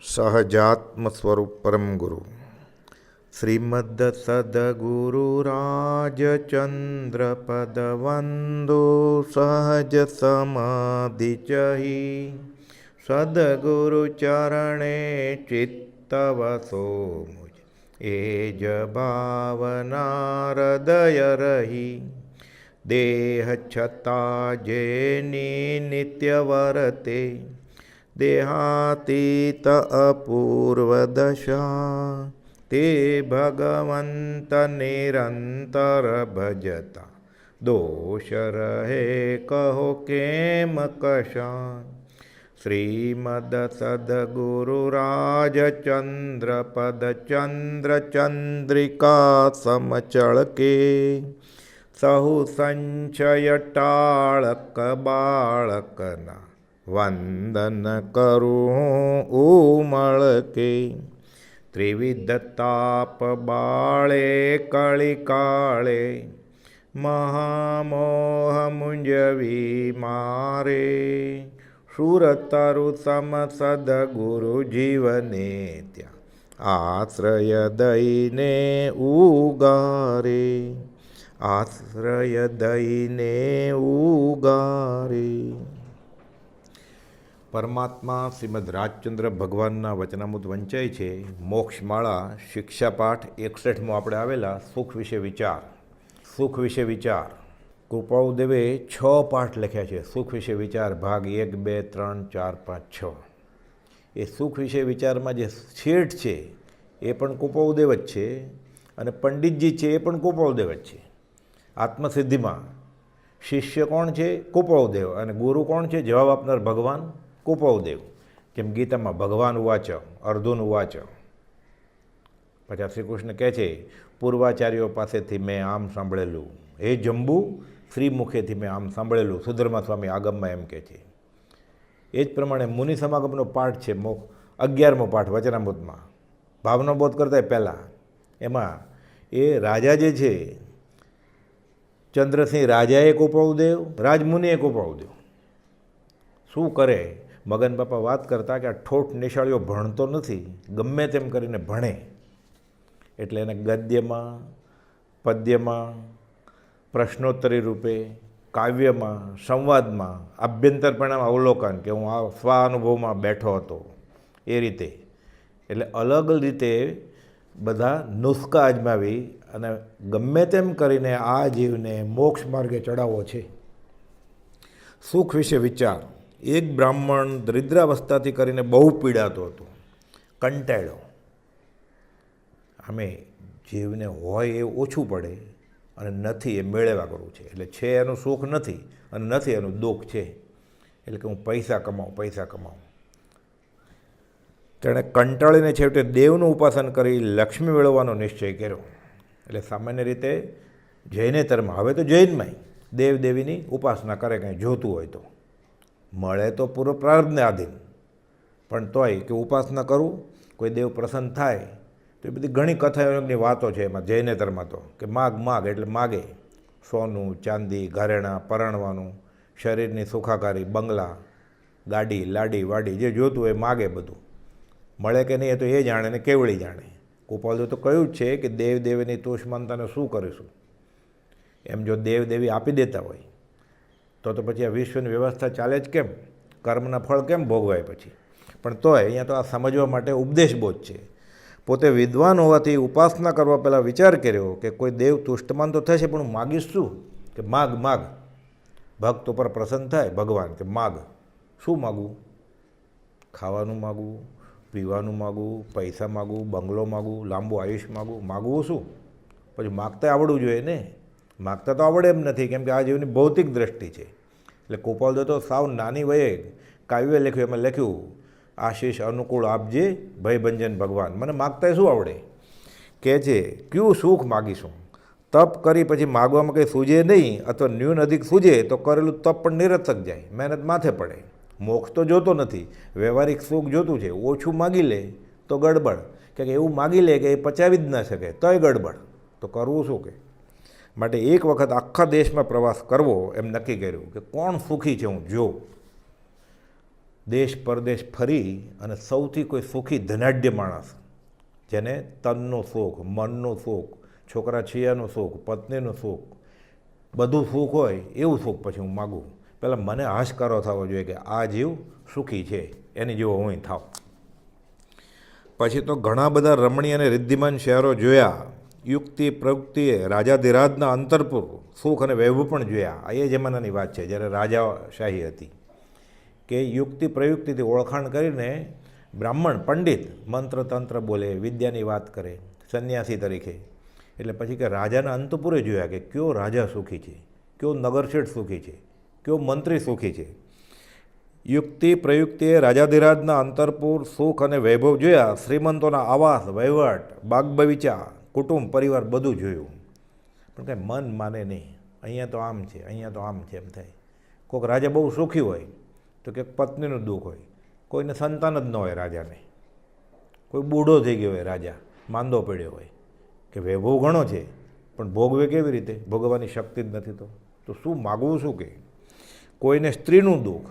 सहजात्म स्वरूप परम गुरु श्रीमद सदगुरु राजचंद्र पद वंदो सहज समाधि चही सदगुरु चरणे चित्तवसो मुझ एज भावना हृदय रही देह छता जेनी नित्य वरते देहातीत अपूर्व दशा ते भगवंत निरंतर भजता दोष रहे कहो केम कशा श्रीमद सदगुरु राजचंद्र पद चंद्र चंद्रिका समचल के सहु संचय टाळक बाळकना वंदन करूँ उमळ के त्रिविध ताप बाळे कळी काळे महामोह मुंजवी मारे सुरतरु सम सदगुरु जीवने त्या आश्रय दईने उगारे आश्रय दईने उगारे। પરમાત્મા શ્રીમદ રાજચંદ્ર ભગવાનના વચનામૃત વંચાય છે। મોક્ષમાળા શિક્ષાપાઠ 61માં આપણે આવેલા સુખ વિશે વિચાર। સુખ વિશે વિચાર કૃપાળુદેવે 6 પાઠ લખ્યા છે। સુખ વિશે વિચાર ભાગ 1, 2, 3, 4, 5, 6। એ સુખ વિશે વિચારમાં જે શેઠ છે એ પણ કૃપાળુદેવ જ છે અને પંડિતજી છે એ પણ કૃપાળુદેવ જ છે। આત્મસિદ્ધિમાં શિષ્ય કોણ છે? કૃપાળુદેવ। અને ગુરુ કોણ છે? જવાબ આપનાર ભગવાન કૃપાળુદેવ। કેમ ગીતામાં ભગવાન ઉવાચ અર્જુન ઉવાચ, પછી શ્રી કૃષ્ણ કહે છે પૂર્વાચાર્યો પાસેથી મેં આમ સાંભળેલું, હે જંબુ શ્રી મુખેથી મેં આમ સાંભળેલું। સુધર્મા સ્વામી આગમમાં એમ કહે છે। એ જ પ્રમાણે મુનિ સમાગમનો પાઠ છે 11મો પાઠ વચનામૃતમાં, ભાવનો બોધ કરતા પહેલાં। એમાં એ રાજા જે છે ચંદ્રસિંહ રાજાએ કૃપાળુદેવ, રાજમુનિએ કૃપાળુદેવ। શું કરે? મગન બાપા વાત કરતા કે આ ઠોઠ નિશાળીઓ ભણતો નથી, ગમે તેમ કરીને ભણે એટલે એને ગદ્યમાં, પદ્યમાં, પ્રશ્નોત્તરી રૂપે, કાવ્યમાં, સંવાદમાં, આભ્યંતરપણામાં અવલોકન કે હું આ સ્વાનુભવમાં બેઠો હતો એ રીતે, એટલે અલગ રીતે બધા નુસ્ખા અજમાવી અને ગમે તેમ કરીને આ જીવને મોક્ષ માર્ગે ચડાવવો છે। સુખ વિશે વિચાર। એક બ્રાહ્મણ દરિદ્રાવસ્થાથી કરીને બહુ પીડાતો હતો, કંટાળ્યો। આમે જીવને હોય એ ઓછું પડે અને નથી એ મેળવ્યા કરવું છે, એટલે છે એનું સુખ નથી અને નથી એનું દુઃખ છે, એટલે કે હું પૈસા કમાઉં પૈસા કમાઉં। તેણે કંટાળીને છેવટે દેવનું ઉપાસન કરી લક્ષ્મી મેળવવાનો નિશ્ચય કર્યો। એટલે સામાન્ય રીતે જૈનેતરમાં, હવે તો જૈનમાંય દેવ દેવીની ઉપાસના કરે, કંઈ જોતું હોય તો મળે તો પૂરો પ્રારબ્ધને આધીન, પણ તોય કે ઉપાસના કરું કોઈ દેવ પ્રસન્ન થાય તો એ બધી ઘણી કથાઓની વાતો છે એમાં જૈનેતરમાં તો, કે માગ માગ એટલે માગે સોનું ચાંદી ઘરેણાં પરણવાનું, શરીરની સુખાકારી, બંગલા ગાડી લાડી વાડી જે જોતું હોય માગે, બધું મળે કે નહીં એ તો એ જાણે ને કેવળી જાણે। કૃપાળુદેવે તો કહ્યું જ છે કે દેવ દેવીની તુષ્માનતાને શું કરીશું? એમ જો દેવ દેવી આપી દેતા હોય તો પછી આ વિશ્વની વ્યવસ્થા ચાલે જ કેમ? કર્મના ફળ કેમ ભોગવાય પછી? પણ તોય અહીંયા તો આ સમજવા માટે ઉપદેશબોધ છે। પોતે વિદ્વાન હોવાથી ઉપાસના કરવા પહેલાં વિચાર કર્યો કે કોઈ દેવ તુષ્ટમાન તો થશે, પણ હું માગીશ શું? કે માગ માગ, ભક્ત ઉપર પ્રસન્ન થાય ભગવાન, કે માગ શું માગવું? ખાવાનું માગવું, પીવાનું માગવું, પૈસા માગવું, બંગલો માગવું, લાંબુ આયુષ માગવું, માગવું શું? પછી માગતા આવડવું જોઈએ ને? માગતા તો આવડે એમ નથી, કેમ કે આ જીવની ભૌતિક દ્રષ્ટિ છે। એટલે કૃપાળુદેવ તો સાવ નાની વયે કાવ્ય લખ્યું, એમાં લખ્યું આશીષ અનુકૂળ આપજે ભયભંજન ભગવાન, મને માગતા શું આવડે? કહે છે ક્યું સુખ માગીશું? તપ કરી પછી માગવામાં કંઈ સૂજે નહીં, અથવા ન્યૂન અધિક સૂજે તો કરેલું તપ પણ નિરર્થક જાય, મહેનત માથે પડે। મોક્ષ તો જોતો નથી, વ્યવહારિક સુખ જોતું છે। ઓછું માગી લે તો ગડબડ, કે એવું માગી લે કે એ પચાવી જ ન શકે તોય ગડબડ, તો કરવું શું? કે માટે એક વખત આખા દેશમાં પ્રવાસ કરવો એમ નક્કી કર્યું કે કોણ સુખી છે હું જોઉં। દેશ પરદેશ ફરી અને સૌથી કોઈ સુખી ધનાઢ્ય માણસ, જેને તનનો સુખ, મનનો સુખ, છોકરા છિયાનો સુખ, પત્નીનો સુખ, બધું સુખ હોય એવું સુખ પછી હું માગું. પહેલાં મને હાશકારો થવો જોઈએ કે આ જીવ સુખી છે, એની જેવો હું થાવ. પછી તો ઘણા બધા રમણીય અને રિદ્ધિમાન શહેરો જોયા. યુક્તિ પ્રયુક્તિએ રાજાધિરાજના અંતરપુર સુખ અને વૈભવ પણ જોયા. આ એ જમાનાની વાત છે જ્યારે રાજાશાહી હતી કે યુક્તિ પ્રયુક્તિથી ઓળખાણ કરીને બ્રાહ્મણ પંડિત મંત્ર તંત્ર બોલે, વિદ્યાની વાત કરે સંન્યાસી તરીકે. એટલે પછી કે રાજાના અંતપુરે જોયા કે કયો રાજા સુખી છે, કયો નગરશેઠ સુખી છે, કયો મંત્રી સુખી છે. યુક્તિ પ્રયુક્તિએ રાજાધિરાજના અંતરપુર સુખ અને વૈભવ જોયા. શ્રીમંતોના આવાસ, વહીવટ, બાગ બગીચા, કુટુંબ પરિવાર બધું જોયું. પણ કાંઈ મન માને નહીં. અહીંયા તો આમ છે, અહીંયા તો આમ છે એમ થાય. કોઈક રાજા બહુ સુખી હોય તો કે પત્નીનું દુઃખ હોય, કોઈને સંતાન જ ન હોય રાજાને, કોઈ બૂઢો થઈ ગયો હોય રાજા, માંદો પડ્યો હોય, કે વૈભવ ઘણો છે પણ ભોગવે કેવી રીતે, ભોગવવાની શક્તિ જ નથી. તો શું માગવું શું? કે કોઈને સ્ત્રીનું દુઃખ,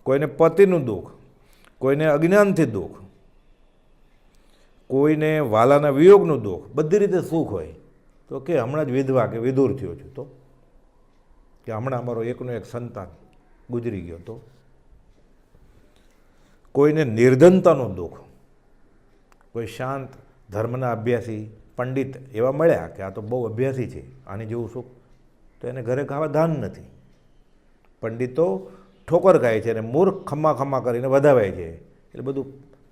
કોઈને પતિનું દુઃખ, કોઈને અજ્ઞાનથી દુઃખ, કોઈને વાલાના વિયોગનું દુઃખ, બધી રીતે સુખ હોય. તો કે હમણાં જ વિધવા કે વિધુર થયો છું, તો કે હમણાં અમારો એકનો એક સંતાન ગુજરી ગયો. તો કોઈને નિર્ધનતાનું દુઃખ, કોઈ શાંત ધર્મના અભ્યાસી પંડિત એવા મળ્યા કે આ તો બહુ અભ્યાસી છે, આની જેવું સુખ તો એને ઘરે ખાવા ધાન નથી. પંડિતો ઠોકર ખાય છે અને મૂર્ખ ખમ્મા ખમ્મા કરીને વધાવાય છે. એટલે બધું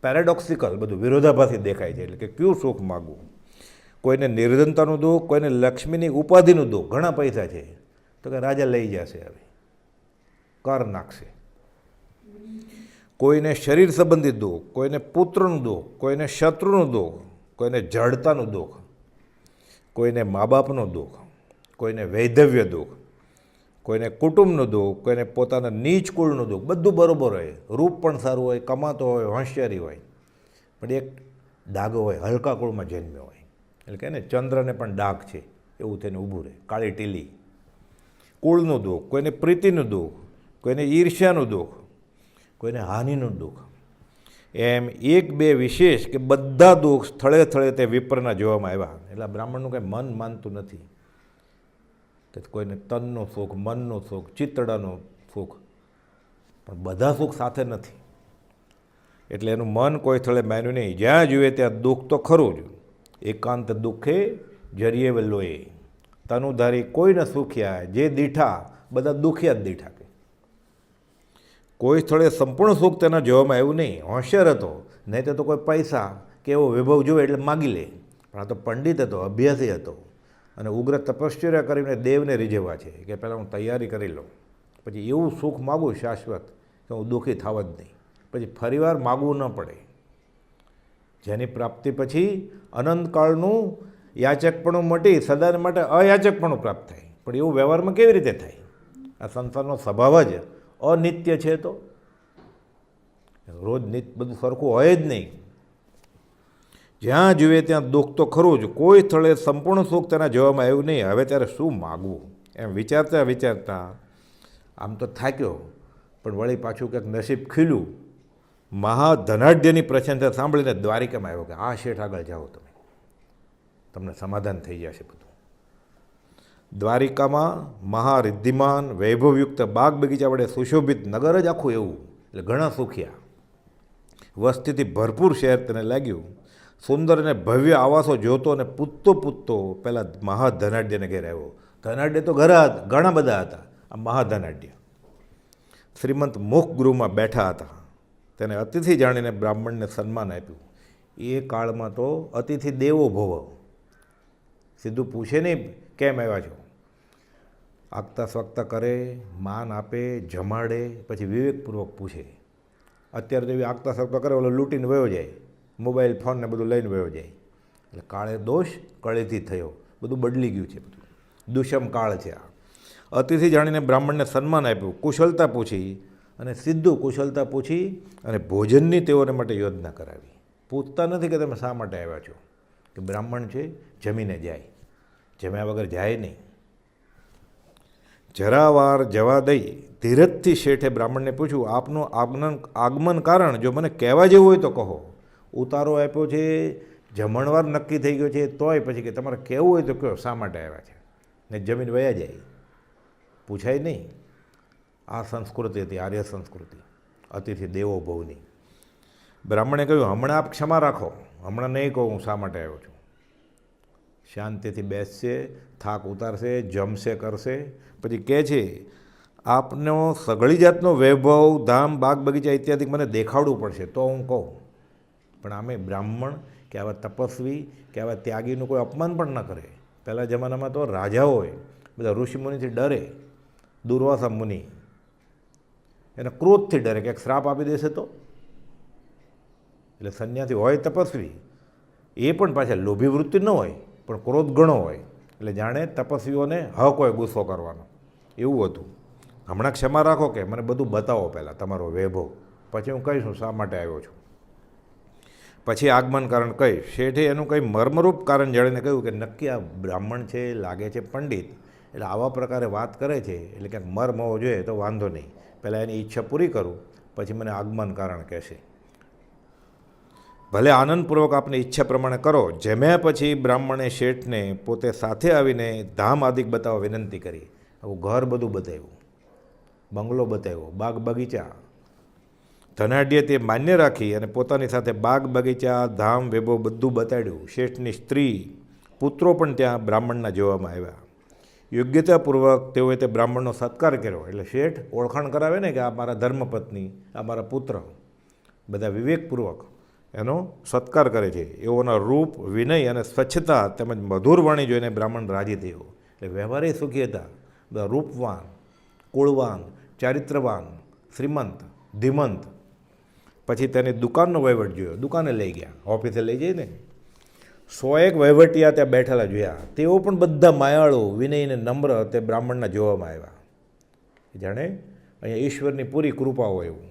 પેરેડોક્સિકલ, બધું વિરોધાભાસી દેખાય છે. એટલે કે કયું સુખ માગવું? કોઈને નિર્ધનતાનું દુઃખ, કોઈને લક્ષ્મીની ઉપાધિનું દુઃખ. ઘણા પૈસા છે તો કે રાજા લઈ જશે, હવે કર નાખશે. કોઈને શરીર સંબંધી દુઃખ, કોઈને પુત્રનું દુઃખ, કોઈને શત્રુનું દુઃખ, કોઈને જડતાનું દુઃખ, કોઈને મા બાપનું દુઃખ, કોઈને વૈધવ્ય દુઃખ, કોઈને કુટુંબનું દુઃખ, કોઈને પોતાના નીચ કુળનું દુઃખ. બધું બરાબર હોય, રૂપ પણ સારું હોય, કમાતો હોય, હોશિયારી હોય, પણ એક ડાઘો હોય, હલકા કુળમાં જન્મ્યો હોય. એટલે કે ને ચંદ્રને પણ ડાઘ છે એવું થઈને ઊભું રહે, કાળી ટીલી. કુળનું દુઃખ, કોઈને પ્રીતિનું દુઃખ, કોઈને ઈર્ષ્યાનું દુઃખ, કોઈને હાનિનું દુઃખ. એમ એક બે વિશેષ કે બધા દુઃખ સ્થળે સ્થળે તે વિપ્રના જોવામાં આવ્યા. એટલે બ્રાહ્મણનું કંઈ મન માનતું નથી કે કોઈને તનનું સુખ, મનનું સુખ, ચિત્તડાનું સુખ, પણ બધા સુખ સાથે નથી. એટલે એનું મન કોઈ સ્થળે માન્યું નહીં. જ્યાં જોઈએ ત્યાં દુઃખ તો ખરું જ. એકાંત દુઃખે જરીએ લોહે, તનુધારી કોઈ ન સુખ્યા, જે દીઠા બધા દુખ્યા જ દીઠા. કે કોઈ સ્થળે સંપૂર્ણ સુખ તેના જોવામાં આવ્યું નહીં. હોશિયાર હતો, નહીં તો કોઈ પૈસા કે એવો વિભવ જોવે એટલે માગી લે. પણ આ તો પંડિત હતો, અભ્યાસી હતો અને ઉગ્ર તપશ્ચર્યા કરીને દેવને રીઝવવા છે કે પહેલાં હું તૈયારી કરી લઉં, પછી એવું સુખ માગું શાશ્વત કે હું દુઃખી થાવ જ નહીં, પછી ફરીવાર માગવું ન પડે. જેની પ્રાપ્તિ પછી અનંતકાળનું યાચકપણું મટી સદાને માટે અયાચકપણું પ્રાપ્ત થાય. પણ એવું વ્યવહારમાં કેવી રીતે થાય? આ સંસારનો સ્વભાવ જ અનિત્ય છે. તો રોજ બધું સરખું હોય જ નહીં. જ્યાં જોઈએ ત્યાં દુઃખ તો ખરું જ. કોઈ સ્થળે સંપૂર્ણ સુખ તેના જોવામાં આવ્યું નહીં. હવે ત્યારે શું માગવું એમ વિચારતા વિચારતા આમ તો થાક્યો, પણ વળી પાછું કંઈક નસીબ ખીલ્યું. મહાધનાઢ્યની પ્રશંસા સાંભળીને દ્વારિકામાં આવ્યો કે આ શેઠ આગળ જાઓ, તમને સમાધાન થઈ જશે બધું. દ્વારિકામાં મહારિદ્ધિમાન વૈભવયુક્ત બાગ બગીચા વડે સુશોભિત નગર જ આખું એવું. એટલે ઘણા સુખ્યા, વસ્તીથી ભરપૂર શહેર તેને લાગ્યું. સુંદર અને ભવ્ય આવાસો જોતો અને પૂછતો પહેલાં મહાધનાઢ્યને ઘેર આવ્યો. ધનાઢ્ય તો ઘણા બધા હતા. આ મહાધનાઢ્ય શ્રીમંત મુખગૃહમાં બેઠા હતા. તેને અતિથિ જાણીને બ્રાહ્મણને સન્માન આપ્યું. એ કાળમાં તો અતિથિ દેવો ભવ. સીધું પૂછે નહીં કેમ આવ્યા છો, આગતા સ્વાગતા કરે, માન આપે, જમાડે, પછી વિવેકપૂર્વક પૂછે. અત્યારે તો એવી આગતા સ્વાગતા કરે, ઓલો લૂંટીને વયો જાય, મોબાઈલ ફોન ને બધું લઈને વયો જાય. એટલે કાળે દોષ કળેથી થયો, બધું બદલી ગયું છે, બધું દુષ્મ કાળ છે આ. અતિથિ જાણીને બ્રાહ્મણને સન્માન આપ્યું, કુશળતા પૂછી અને સીધું કુશળતા પૂછી અને ભોજનની તેઓને માટે યોજના કરાવી. પૂછતા નથી કે તમે શા માટે આવ્યા છો, કે બ્રાહ્મણ છે જમીને જાય, જમ્યા વગર જાય નહીં. જરાવાર જવા દઈ ધીરજથી શેઠે બ્રાહ્મણને પૂછ્યું, આપનું આગમન કારણ જો મને કહેવા જેવું હોય તો કહો. ઉતારો આપ્યો છે, જમણવાર નક્કી થઈ ગયો છે, તોય પછી કે તમારે કહેવું હોય તો કહો શા માટે આવ્યા છે, ને જમીન વયા જાય, પૂછાય નહીં. આ સંસ્કૃતિ હતી, આર્ય સંસ્કૃતિ, અતિથિ દેવો ભવની. બ્રાહ્મણે કહ્યું, હમણાં આપ ક્ષમા રાખો, હમણાં નહીં કહું હું શા માટે આવ્યો છું. શાંતિથી બેસશે, થાક ઉતારશે, જમશે, કરશે, પછી કહે છે આપનો સઘળી જાતનો વૈભવ, ધામ, બાગ બગીચા ઇત્યાદિ મને દેખાડવું પડશે તો હું કહું. પણ આમે બ્રાહ્મણ કે આવા તપસ્વી કે આવા ત્યાગીનું કોઈ અપમાન પણ ન કરે. પહેલાં જમાનામાં તો રાજાઓએ બધા ઋષિમુનિથી ડરે. દુર્વાસા મુનિ એને ક્રોધથી ડરે કે શ્રાપ આપી દેશે તો. એટલે સંન્યાસી હોય તપસ્વી, એ પણ પાછા લોભી વૃત્તિ ન હોય પણ ક્રોધ ઘણો હોય. એટલે જાણે તપસ્વીઓને હક હોય ગુસ્સો કરવાનો, એવું હતું. હમણાં ક્ષમા રાખો કે મને બધું બતાવો પહેલાં તમારો વૈભવ, પછી હું કહીશું શા માટે આવ્યો છું. પછી આગમન કારણ કહીશ. શેઠે એનું કંઈ મર્મરૂપ કારણ જાણીને કહ્યું કે નક્કી આ બ્રાહ્મણ છે, લાગે છે પંડિત, એટલે આવા પ્રકારે વાત કરે છે, એટલે ક્યાંક મર્મ હોવો જોઈએ તો વાંધો નહીં. પહેલાં એની ઈચ્છા પૂરી કરું, પછી મને આગમન કારણ કહેશે. ભલે આનંદપૂર્વક આપની ઈચ્છા પ્રમાણે કરો. જમ્યા પછી બ્રાહ્મણે શેઠને પોતે સાથે આવીને ધામ આદિક બતાવવા વિનંતી કરી. આવું ઘર બધું બતાવ્યું, બંગલો બતાવ્યો, બાગ બગીચા. ધનાઢ્ય તે માન્ય રાખી અને પોતાની સાથે બાગ બગીચા, ધામ, વૈભવ બધું બતાડ્યું. શેઠની સ્ત્રી, પુત્રો પણ ત્યાં બ્રાહ્મણના જોવામાં આવ્યા. યોગ્યતાપૂર્વક તેઓએ તે બ્રાહ્મણનો સત્કાર કર્યો. એટલે શેઠ ઓળખાણ કરાવે ને કે આ મારા ધર્મપત્ની, આ મારા પુત્ર, બધા વિવેકપૂર્વક એનો સત્કાર કરે છે. એઓના રૂપ, વિનય અને સ્વચ્છતા તેમજ મધુર વાણી જોઈને બ્રાહ્મણ રાજી થયો. એટલે વ્યવહારે સુખી હતા, બધા રૂપવાન, કુળવાન, ચારિત્રવાન, શ્રીમંત, ધીમંત. પછી તેની દુકાનનો વહીવટ જોયો, દુકાને લઈ ગયા, ઓફિસે લઈ જઈએ ને. 101 વહીવટિયા ત્યાં બેઠેલા જોયા. તેઓ પણ બધા માયાળુ, વિનય અને નમ્ર તે બ્રાહ્મણના જોવામાં આવ્યા. જાણે અહીંયા ઈશ્વરની પૂરી કૃપા હોય એવું.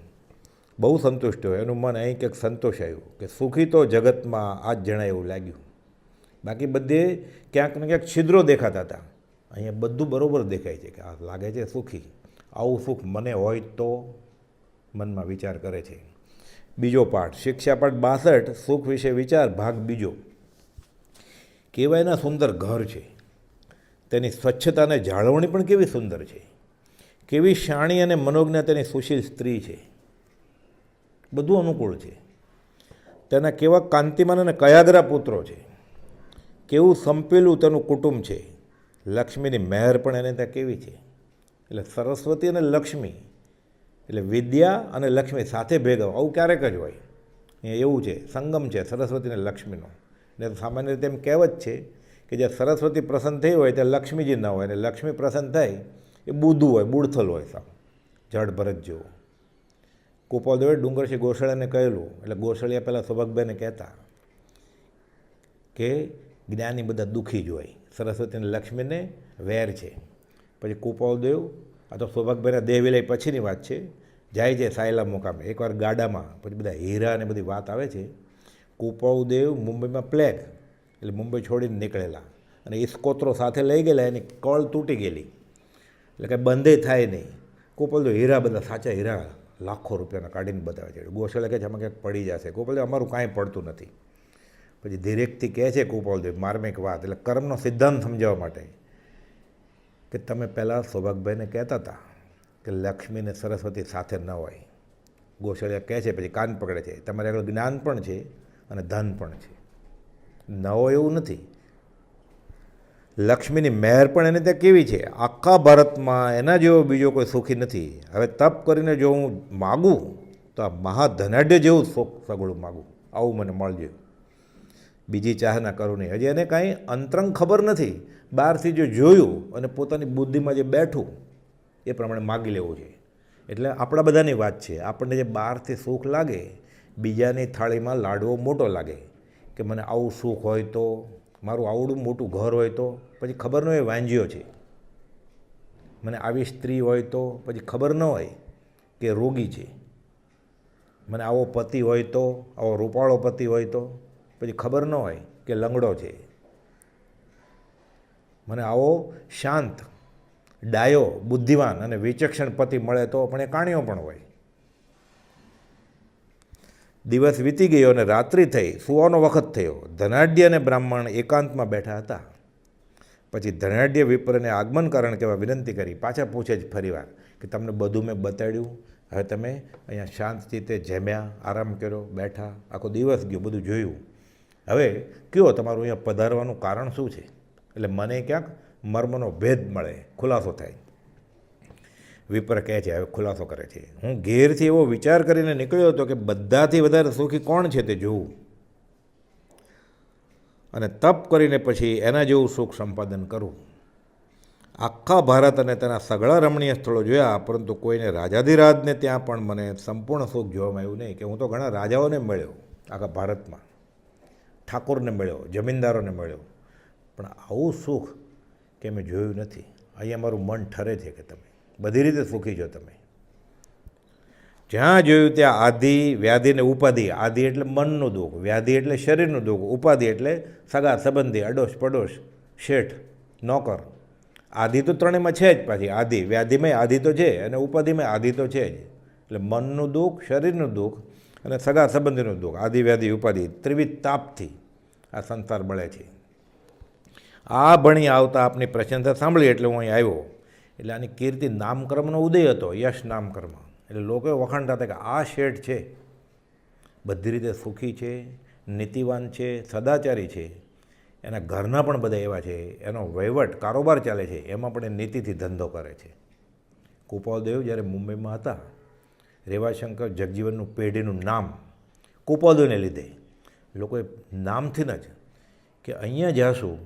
બહુ સંતુષ્ટ હોય, એનું મન અહીં કંઈક સંતોષ આવ્યું કે સુખી તો જગતમાં આ જ જણાય એવું લાગ્યું. બાકી બધે ક્યાંક ને ક્યાંક છિદ્રો દેખાતા હતા. અહીંયા બધું બરાબર દેખાય છે કે આ લાગે છે સુખી. આવું સુખ મને હોય તો મનમાં વિચાર કરે છે. બીજો પાઠ, શિક્ષા પાઠ 62, સુખ વિશે વિચાર, ભાગ બીજો. કેવાયના સુંદર ઘર છે, તેની સ્વચ્છતાને જાળવણી પણ કેવી સુંદર છે. કેવી શાણી અને મનોજ્ઞા તેની સુશીલ સ્ત્રી છે. બધું અનુકૂળ છે. તેના કેવા કાંતિમાન અને કયાગરા પુત્રો છે. કેવું સંપેલું તેનું કુટુંબ છે. લક્ષ્મીની મહેર પણ એને ત્યાં કેવી છે. એટલે સરસ્વતી અને લક્ષ્મી, એટલે વિદ્યા અને લક્ષ્મી સાથે ભેગા, આવું ક્યારેક જ હોય. અહીંયા એવું છે, સંગમ છે સરસ્વતી અને લક્ષ્મીનો. ને સામાન્ય રીતે એમ કહેવત છે કે જ્યાં સરસ્વતી પ્રસન્ન થઈ હોય ત્યાં લક્ષ્મીજી ન હોય, અને લક્ષ્મી પ્રસન્ન થાય એ બુધું હોય, બુડથલ હોય, સાવ જડ ભરત જેવો. ગોપાલદેવે ડુંગરસિંહ ગોસળિયાને કહેલું. એટલે ગોસળિયા પહેલાં સૌભાગભાઈને કહેતા કે જ્ઞાની બધા દુઃખી જ હોય, સરસ્વતી અને લક્ષ્મીને વેર છે. પછી ગોપાલદેવ, આ તો સૌભાગભાઈના દેહ વિલય પછીની વાત છે, જાય છે સાયલા મુકામે. એકવાર ગાડામાં પછી બધા હીરા અને બધી વાત આવે છે. ગોપાલદેવ મુંબઈમાં પ્લેગ, એટલે મુંબઈ છોડીને નીકળેલા, અને ઇસ્કોત્રો સાથે લઈ ગયેલા, એની કળ તૂટી ગયેલી, એટલે કાંઈ બંધે થાય નહીં. ગોપાલદેવ હીરા બધા સાચા હીરા લાખો રૂપિયાના કાઢીને બતાવે છે. ગોસળે કહે છે આમાં ક્યાંક પડી જશે. ગોપાલદેવ અમારું કાંઈ પડતું નથી. પછી ધીરેકથી કહે છે ગોપાલદેવ માર્મિક વાત, એટલે કર્મનો સિદ્ધાંત સમજાવવા માટે, કે તમે પહેલાં સૌભાગભાઈને કહેતા હતા કે લક્ષ્મીને સરસ્વતી સાથે ન હોય. ગોસળિયા કહે છે, પછી કાન પકડે છે, તમારે આગળ જ્ઞાન પણ છે અને ધન પણ છે, ન હોય એવું નથી. લક્ષ્મીની મહેર પણ એને ત્યાં કેવી છે. આખા ભારતમાં એના જેવો બીજો કોઈ સુખી નથી. હવે તપ કરીને જો હું માગું તો આ મહાધનાઢ્ય જેવું સુખ સગળું માગું, આવું મને મળજે. બીજી ચાહના કરું નહીં. હજી એને કાંઈ અંતરંગ ખબર નથી. બહારથી જો જોયું અને પોતાની બુદ્ધિમાં જે બેઠું એ પ્રમાણે માગી લેવું છે. એટલે આપણા બધાની વાત છે. આપણને જે બહારથી સુખ લાગે, બીજાની થાળીમાં લાડવો મોટો લાગે કે મને આવું સુખ હોય તો, મારું આવડું મોટું ઘર હોય તો, પછી ખબર ન હોય વાંજ્યો છે. મને આવી સ્ત્રી હોય તો, પછી ખબર ન હોય કે રોગી છે. મને આવો પતિ હોય તો, આવો રૂપાળો પતિ હોય તો, પછી ખબર ન હોય કે લંગડો છે. મને આવો શાંત ડાયો, બુદ્ધિવાન અને વિચક્ષણ પતિ મળે તો પણ એ કાણિયો પણ હોય. દિવસ વીતી ગયો અને રાત્રિ થઈ, સૂવાનો વખત થયો. ધનાઢ્ય અને બ્રાહ્મણ એકાંતમાં બેઠા હતા. પછી ધનાઢ્ય વિપ્રને આગમન કારણ કહેવા વિનંતી કરી. પાછા પૂછે જ ફરીવાર કે તમને બધું મેં બતાડ્યું, હવે તમે અહીંયા શાંત ચિત્તે જમ્યા, આરામ કર્યો, બેઠા, આખો દિવસ ગયો, બધું જોયું, હવે કયો તમારું અહીંયા પધારવાનું કારણ શું છે? એટલે મને ક્યાંક મર્મનો ભેદ મળે, ખુલાસો થાય. વિપ્ર કહે છે, હવે ખુલાસો કરે છે, હું ઘેરથી એવો વિચાર કરીને નીકળ્યો હતો કે બધાથી વધારે સુખી કોણ છે તે જોવું અને તપ કરીને પછી એના જેવું સુખ સંપાદન કરવું. આખા ભારત અને તેના સઘળા રમણીય સ્થળો જોયા, પરંતુ કોઈને રાજાધિરાજને ત્યાં પણ મને સંપૂર્ણ સુખ જોવામાં આવ્યું નહીં. કે હું તો ઘણા રાજાઓને મળ્યો આખા ભારતમાં, ઠાકોરને મળ્યો, જમીનદારોને મળ્યો, પણ આવું સુખ કે મેં જોયું નથી. અહીંયા મારું મન ઠરે છે કે તમે બધી રીતે સુખી છો. તમે જ્યાં જોયું ત્યાં આધિ, વ્યાધિ ને ઉપાધિ. આધિ એટલે મનનું દુઃખ, વ્યાધિ એટલે શરીરનું દુઃખ, ઉપાધિ એટલે સગા સંબંધી, અડોશ પડોશ, શેઠ, નોકર. આધિ તો ત્રણેયમાં છે જ. પાછી આધિ, વ્યાધિમાં આધિ તો છે અને ઉપાધિમાં આધિ તો છે જ. એટલે મનનું દુઃખ, શરીરનું દુઃખ અને સગા સંબંધીનું દુઃખ, આધિ, વ્યાધિ, ઉપાધિ, ત્રિવિધ તાપથી આ સંસાર બળે છે. આ ભણી આવતા આપની પ્રશંસા સાંભળી એટલે હું અહીં આવ્યો. એટલે આની કીર્તિ નામકર્મનો ઉદય હતો, યશ નામકર્મ. એટલે લોકો વખાણતા હતા કે આ શેઠ છે, બધી રીતે સુખી છે, નીતિવાન છે, સદાચારી છે, એના ઘરના પણ બધા એવા છે, એનો વહીવટ કારોબાર ચાલે છે, એમાં પણ એ નીતિથી ધંધો કરે છે. કુપાલદેવ જ્યારે મુંબઈમાં હતા, રેવાશંકર જગજીવનનું પેઢીનું નામ કુપાલદેવને લીધે લોકોએ નામથી જ કે અહીંયા જાશું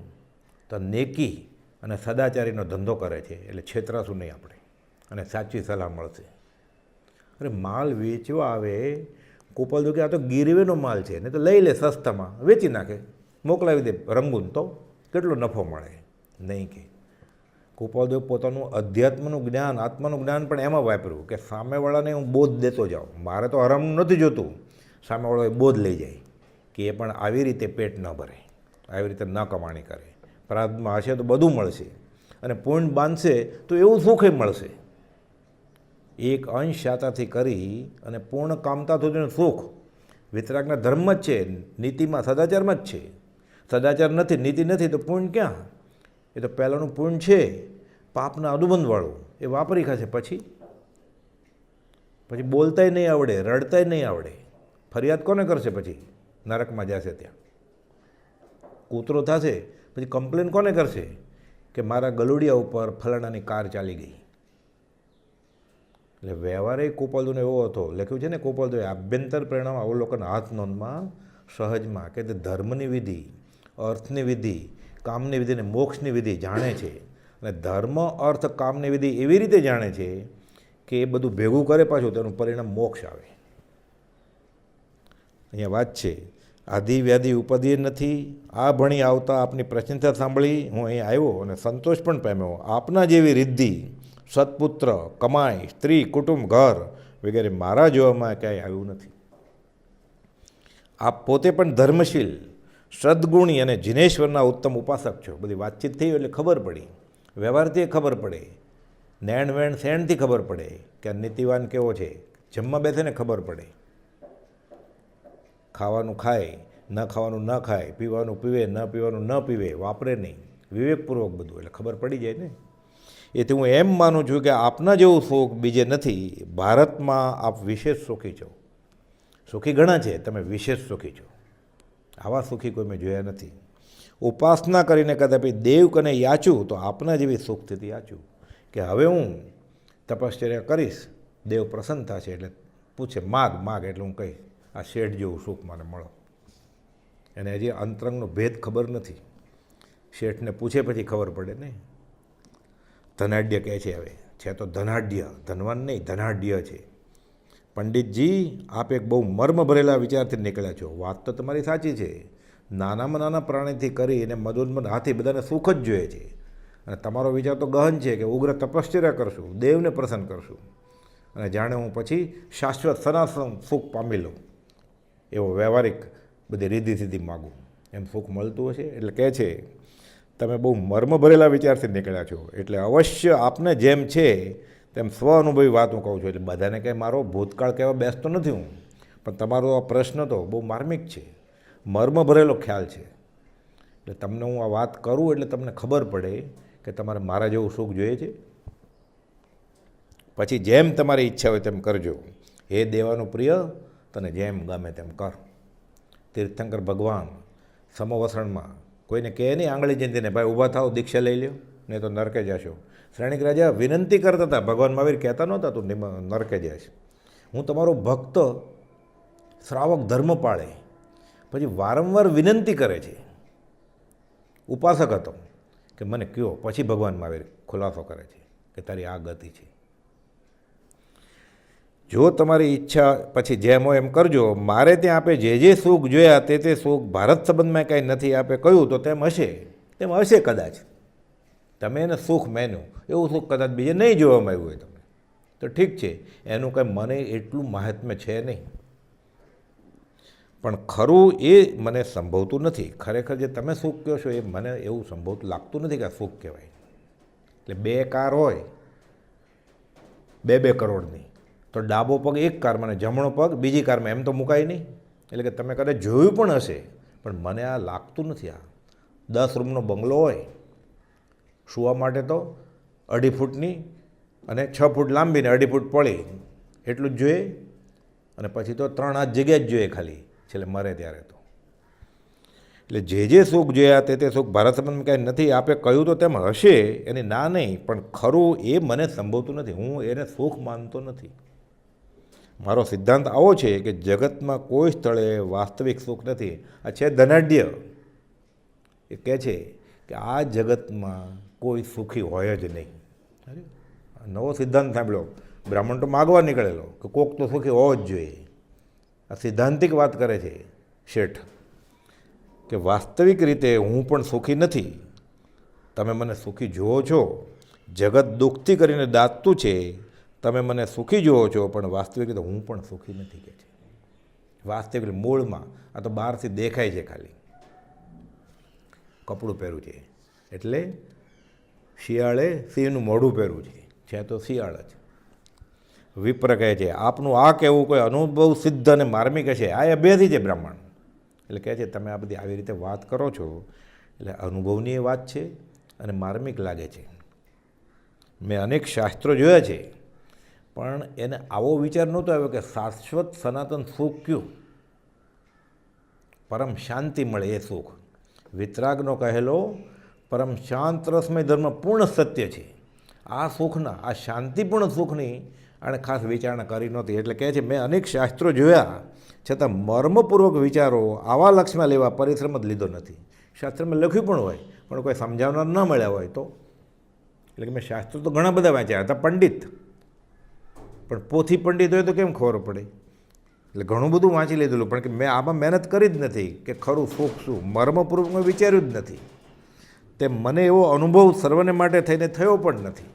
તો નેકી અને સદાચારીનો ધંધો કરે છે, એટલે છેતરાશું નહીં આપણે અને સાચી સલાહ મળશે. અરે માલ વેચવા આવે કુપાલદેવ કે આ તો ગીરવેનો માલ છે, નહીં તો લઈ લે સસ્તામાં, વેચી નાખે, મોકલાવી દે રંગૂન, તો કેટલો નફો મળે. નહીં કે કુપાલદેવ પોતાનું અધ્યાત્મનું જ્ઞાન, આત્માનું જ્ઞાન પણ એમાં વાપર્યું કે સામેવાળાને હું બોધ દેતો જાઉં, મારે તો હરામનું નથી જોતું, સામેવાળો એ બોધ લઈ જાય કે એ પણ આવી રીતે પેટ ન ભરે, આવી રીતે ન કમાણી કરે, પ્રારબ્ધમાં હશે તો બધું મળશે અને પૂર્ણ બાંધશે તો એવું સુખે મળશે. એક અંશ શાતાથી કરી અને પૂર્ણ કામતા સુધીનું સુખ વિતરાગના ધર્મ જ છે, નીતિમાં સદાચારમાં જ છે. સદાચાર નથી, નીતિ નથી તો પૂર્ણ ક્યાં? એ તો પહેલાંનું પૂર્ણ છે પાપના અનુબંધવાળું, એ વાપરી ખાશે. પછી બોલતાય નહીં આવડે, રડતાય નહીં આવડે, ફરિયાદ કોને કરશે? પછી નરકમાં જશે, ત્યાં કૂતરો થશે, પછી કમ્પ્લેન કોને કરશે કે મારા ગલુડિયા ઉપર ફલાણાની કાર ચાલી ગઈ? એટલે વ્યવહારે કુપાલદેવનો એવો હતો, લખ્યું છે ને કુપાલદેવે આભ્યંતર પરિણામ અવલોકન હાથ નોંધમાં સહજમાં કે તે ધર્મની વિધિ, અર્થની વિધિ, કામની વિધિ અને મોક્ષની વિધિ જાણે છે. અને ધર્મ, અર્થ, કામની વિધિ એવી રીતે જાણે છે કે એ બધું ભેગું કરે, પાછું તેનું પરિણામ મોક્ષ આવે. અહીંયા વાત છે, આધિ, વ્યાધિ, ઉપાધિ નથી. આ ભણી આવતા આપની પ્રશંસા સાંભળી હું અહીં આવ્યો અને સંતોષ પણ પામ્યો. આપના જેવી રિદ્ધિ, સત્પુત્ર, કમાઈ, સ્ત્રી, કુટુંબ, ઘર વગેરે મારા જોવામાં ક્યાંય આવ્યું નથી. આપ પોતે પણ ધર્મશીલ, સદગુણી અને જિનેશ્વરના ઉત્તમ ઉપાસક છો. બધી વાતચીત થઈ એટલે ખબર પડી, વ્યવહારથી ખબર પડે, નેણ વેણ શેણથી ખબર પડે કે આ નીતિવાન કેવો છે. જમવા બેસે ને ખબર પડે, ખાવાનું ખાય, ન ખાવાનું ન ખાય, પીવાનું પીવે, ન પીવાનું ન પીવે, વાપરે નહીં, વિવેકપૂર્વક બધું, એટલે ખબર પડી જાય ને. એથી હું એમ માનું છું કે આપના જેવું સુખ બીજે નથી. ભારતમાં આપ વિશેષ સુખી છો. સુખી ઘણા છે, તમે વિશેષ સુખી છો. આવા સુખી કોઈ મેં જોયા નથી. ઉપાસના કરીને કદાપી દેવ કને યાચું તો આપના જેવી સુખ સ્થિતિ યાચું કે હવે હું તપશ્ચર્યા કરીશ, દેવ પ્રસન્ન થશે, એટલે પૂછે માગ માગ, એટલે હું કહીશ આ શેઠ જેવું સુખ મને મળો. એને હજી અંતરંગનો ભેદ ખબર નથી, શેઠને પૂછે પછી ખબર પડે ને. ધનાઢ્ય કહે છે, હવે છે તો ધનાઢ્ય, ધનવાન નહીં, ધનાઢ્ય છે. પંડિતજી, આપ એક બહુ મર્મ ભરેલા વિચારથી નીકળ્યા છો. વાત તો તમારી સાચી છે. નાનામાં નાના પ્રાણીથી કરીને મદોન્મદ હાથી બધાને સુખ જ જોઈએ છે. અને તમારો વિચાર તો ગહન છે કે ઉગ્ર તપશ્ચર્યા કરશું, દેવને પ્રસન્ન કરશું અને જાણે હું પછી શાશ્વત સનાતન સુખ પામી લઉં, એવો વ્યવહારિક બધી રીધિ સીધી માગું, એમ સુખ મળતું હશે. એટલે કહે છે તમે બહુ મર્મ ભરેલા વિચારથી નીકળ્યા છો. એટલે અવશ્ય આપને જેમ છે તેમ સ્વ અનુભવી વાત હું કહું છું. એટલે બધાને કંઈ મારો ભૂતકાળ કહેવા બેસતો નથી હું, પણ તમારો આ પ્રશ્ન તો બહુ માર્મિક છે, મર્મ ભરેલો ખ્યાલ છે. એટલે તમને હું આ વાત કરું એટલે તમને ખબર પડે કે તમારે મારા જેવું સુખ જોઈએ છે. પછી જેમ તમારી ઈચ્છા હોય તેમ કરજો. હે દેવાનું પ્રિય, તને જેમ ગમે તેમ કર. તીર્થંકર ભગવાન સમવસરણમાં કોઈને કહે નહીં આંગળી ચીંધીને, ભાઈ ઊભા થાવ, દીક્ષા લઈ લ્યો, નહીં તો નરકે જશો. શ્રેણિક રાજા વિનંતી કરતા હતા, ભગવાન મહાવીર કહેતા નહોતા તું નરકે જઈશ. હું તમારો ભક્ત શ્રાવક ધર્મ પાળે, પછી વારંવાર વિનંતી કરે છે. ઉપાસક હતો કે મને કયો, પછી ભગવાન મહાવીર ખુલાસો કરે છે કે તારી આ ગતિ છે. જો તમારી ઈચ્છા પછી જેમ હોય એમ કરજો. મારે ત્યાં આપે જે સુખ જોયા તે સુખ ભારત સંબંધમાં કાંઈ નથી આપે કહ્યું તો તેમ હશે કદાચ. તમે એને સુખ માન્યું, એવું સુખ કદાચ બીજે નહીં જોવામાં આવ્યું હોય તમને તો ઠીક છે, એનું કંઈ મને એટલું મહાત્મ્ય છે નહીં. પણ ખરું એ મને સંભવતું નથી. ખરેખર જે તમે સુખ કહો છો એ મને એવું સંભવતું લાગતું નથી કે આ સુખ કહેવાય. એટલે 2 કાર હોય 2 કરોડની, તો ડાબો પગ એક કારમાં અને જમણો પગ બીજી કારમાં, એમ તો મુકાય નહીં. એટલે કે તમે કદાચ જોયું પણ હશે, પણ મને આ લાગતું નથી. આ 10 રૂમનો બંગલો હોય, સૂવા માટે તો 2.5 ફૂટની અને 6 ફૂટ લાંબી ને 2.5 ફૂટ પહોળી એટલું જ જોઈએ, અને પછી તો 3 હાથ જગ્યા જ જોઈએ ખાલી છેલ્લે મરે ત્યારે તો. એટલે જે સુખ જોયા તે સુખ ભારત સંબંધમાં કાંઈ નથી આપે કહ્યું તો તેમ હશે, એની ના નહીં, પણ ખરું એ મને સંભવતું નથી. હું એને સુખ માનતો નથી. મારો સિદ્ધાંત આવો છે કે જગતમાં કોઈ સ્થળે વાસ્તવિક સુખ નથી. આ છે ધનાઢ્ય, એ કહે છે કે આ જગતમાં કોઈ સુખી હોય જ નહીં. નવો સિદ્ધાંત સાંભળ્યો, બ્રાહ્મણ તો માગવા નીકળેલો કે કોક તો સુખી હોવો જ જોઈએ. આ સિદ્ધાંતિક વાત કરે છે શેઠ કે વાસ્તવિક રીતે હું પણ સુખી નથી. તમે મને સુખી જુઓ છો, જગત દુઃખથી કરીને દાટતું છે, તમે મને સુખી જુઓ છો, પણ વાસ્તવિક રીતે હું પણ સુખી નથી કહે છે. વાસ્તવિક મૂળમાં આ તો બહારથી દેખાય છે, ખાલી કપડું પહેર્યું છે એટલે શિયાળે સિંહનું મોઢું પહેરવું છે તો શિયાળ જ. વિપ્ર કહે છે આપનું આ કહેવું કોઈ અનુભવ સિદ્ધ અને માર્મિક હશે. આ અભ્યાસી છે બ્રાહ્મણ. એટલે કહે છે તમે આ બધી આવી રીતે વાત કરો છો એટલે અનુભવની વાત છે અને માર્મિક લાગે છે. મેં અનેક શાસ્ત્રો જોયા છે, પણ એને આવો વિચાર નહોતો આવ્યો કે શાશ્વત સનાતન સુખ કયું, પરમ શાંતિ મળે એ સુખ. વિતરાગનો કહેલો પરમ શાંત રસમય ધર્મ પૂર્ણ સત્ય છે. આ સુખના, આ શાંતિપૂર્ણ સુખની આણે ખાસ વિચારણા કરી નહોતી. એટલે કહે છે મેં અનેક શાસ્ત્રો જોયા છતાં મર્મપૂર્વક વિચારો આવા લક્ષ્યમાં લેવા પરિશ્રમ જ લીધો નથી. શાસ્ત્રમાં લખ્યું પણ હોય પણ કોઈ સમજાવનાર ન મળ્યા હોય તો. એટલે કે મેં શાસ્ત્રો તો ઘણા બધા વાંચ્યા હતા, પંડિત, પણ પોથી પંડિત હોય તો કેમ ખબર પડે. એટલે ઘણું બધું વાંચી લીધેલું, પણ કે મેં આમાં મહેનત કરી જ નથી કે ખરું સુખ શું, મર્મપૂર્વક મેં વિચાર્યું જ નથી. તે મને એવો અનુભવ સર્વને માટે થઈને થયો પણ નથી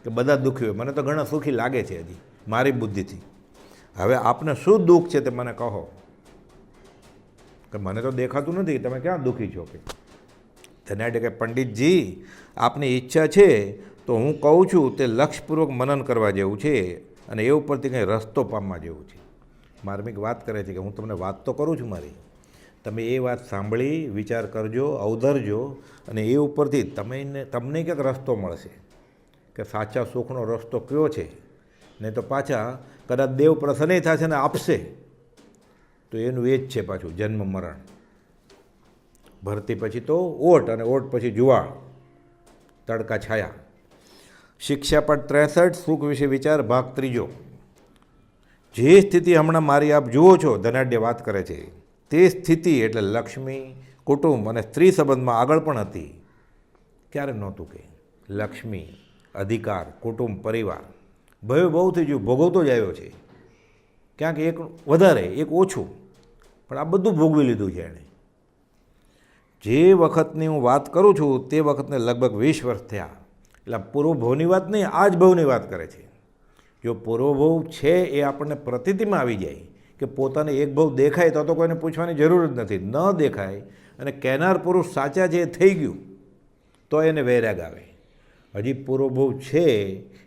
કે બધા દુઃખી હોય. મને તો ઘણા સુખી લાગે છે હજી મારી બુદ્ધિથી. હવે આપને શું દુઃખ છે તે મને કહો, કે મને તો દેખાતું નથી, તમે ક્યાં દુઃખી છો કે. તેને કે પંડિતજી આપની ઈચ્છા છે તો હું કહું છું તે લક્ષ્યપૂર્વક મનન કરવા જેવું છે અને એ ઉપરથી કંઈ રસ્તો પામવા જેવું છે. માર્મિક વાત કરે છે કે હું તમને વાત તો કરું છું મારી, તમે એ વાત સાંભળી વિચાર કરજો, અવધરજો, અને એ ઉપરથી તમને ક્યાંક રસ્તો મળશે કે સાચા સુખનો રસ્તો કયો છે. નહીં તો પાછા કદાચ દેવ પ્રસન્ન થશે ને આપશે તો એનું એ જ છે પાછું જન્મ મરણ. ભરતી પછી તો ઓટ, અને ઓટ પછી જુવાળ, તડકા છાયા. શિક્ષાપટ 63 સુખ વિશે વિચાર ભાગ 3. જે સ્થિતિ હમણાં મારી આપ જુઓ છો, ધનાઢ્ય વાત કરે છે, તે સ્થિતિ એટલે લક્ષ્મી, કુટુંબ અને સ્ત્રી સંબંધમાં આગળ પણ હતી. ક્યારે નહોતું કે લક્ષ્મી, અધિકાર, કુટુંબ, પરિવાર ભય બહુ થઈ ગયું, ભોગવતો જ આવ્યો છે. ક્યાંક એક વધારે એક ઓછું, પણ આ બધું ભોગવી લીધું છે એણે. જે વખતની હું વાત કરું છું તે વખતને લગભગ 20 વર્ષ થયા. એટલે પૂર્વભવની વાત નહીં, આ જ ભવની વાત કરે છે. જો પૂર્વભવ છે એ આપણને પ્રતીતિમાં આવી જાય કે પોતાને એક ભવ દેખાય તો કોઈને પૂછવાની જરૂર જ નથી. ન દેખાય અને કહેનાર પુરુષ સાચા છે એ થઈ ગયું, તો એને વૈરાગ આવે. હજી પૂર્વભવ છે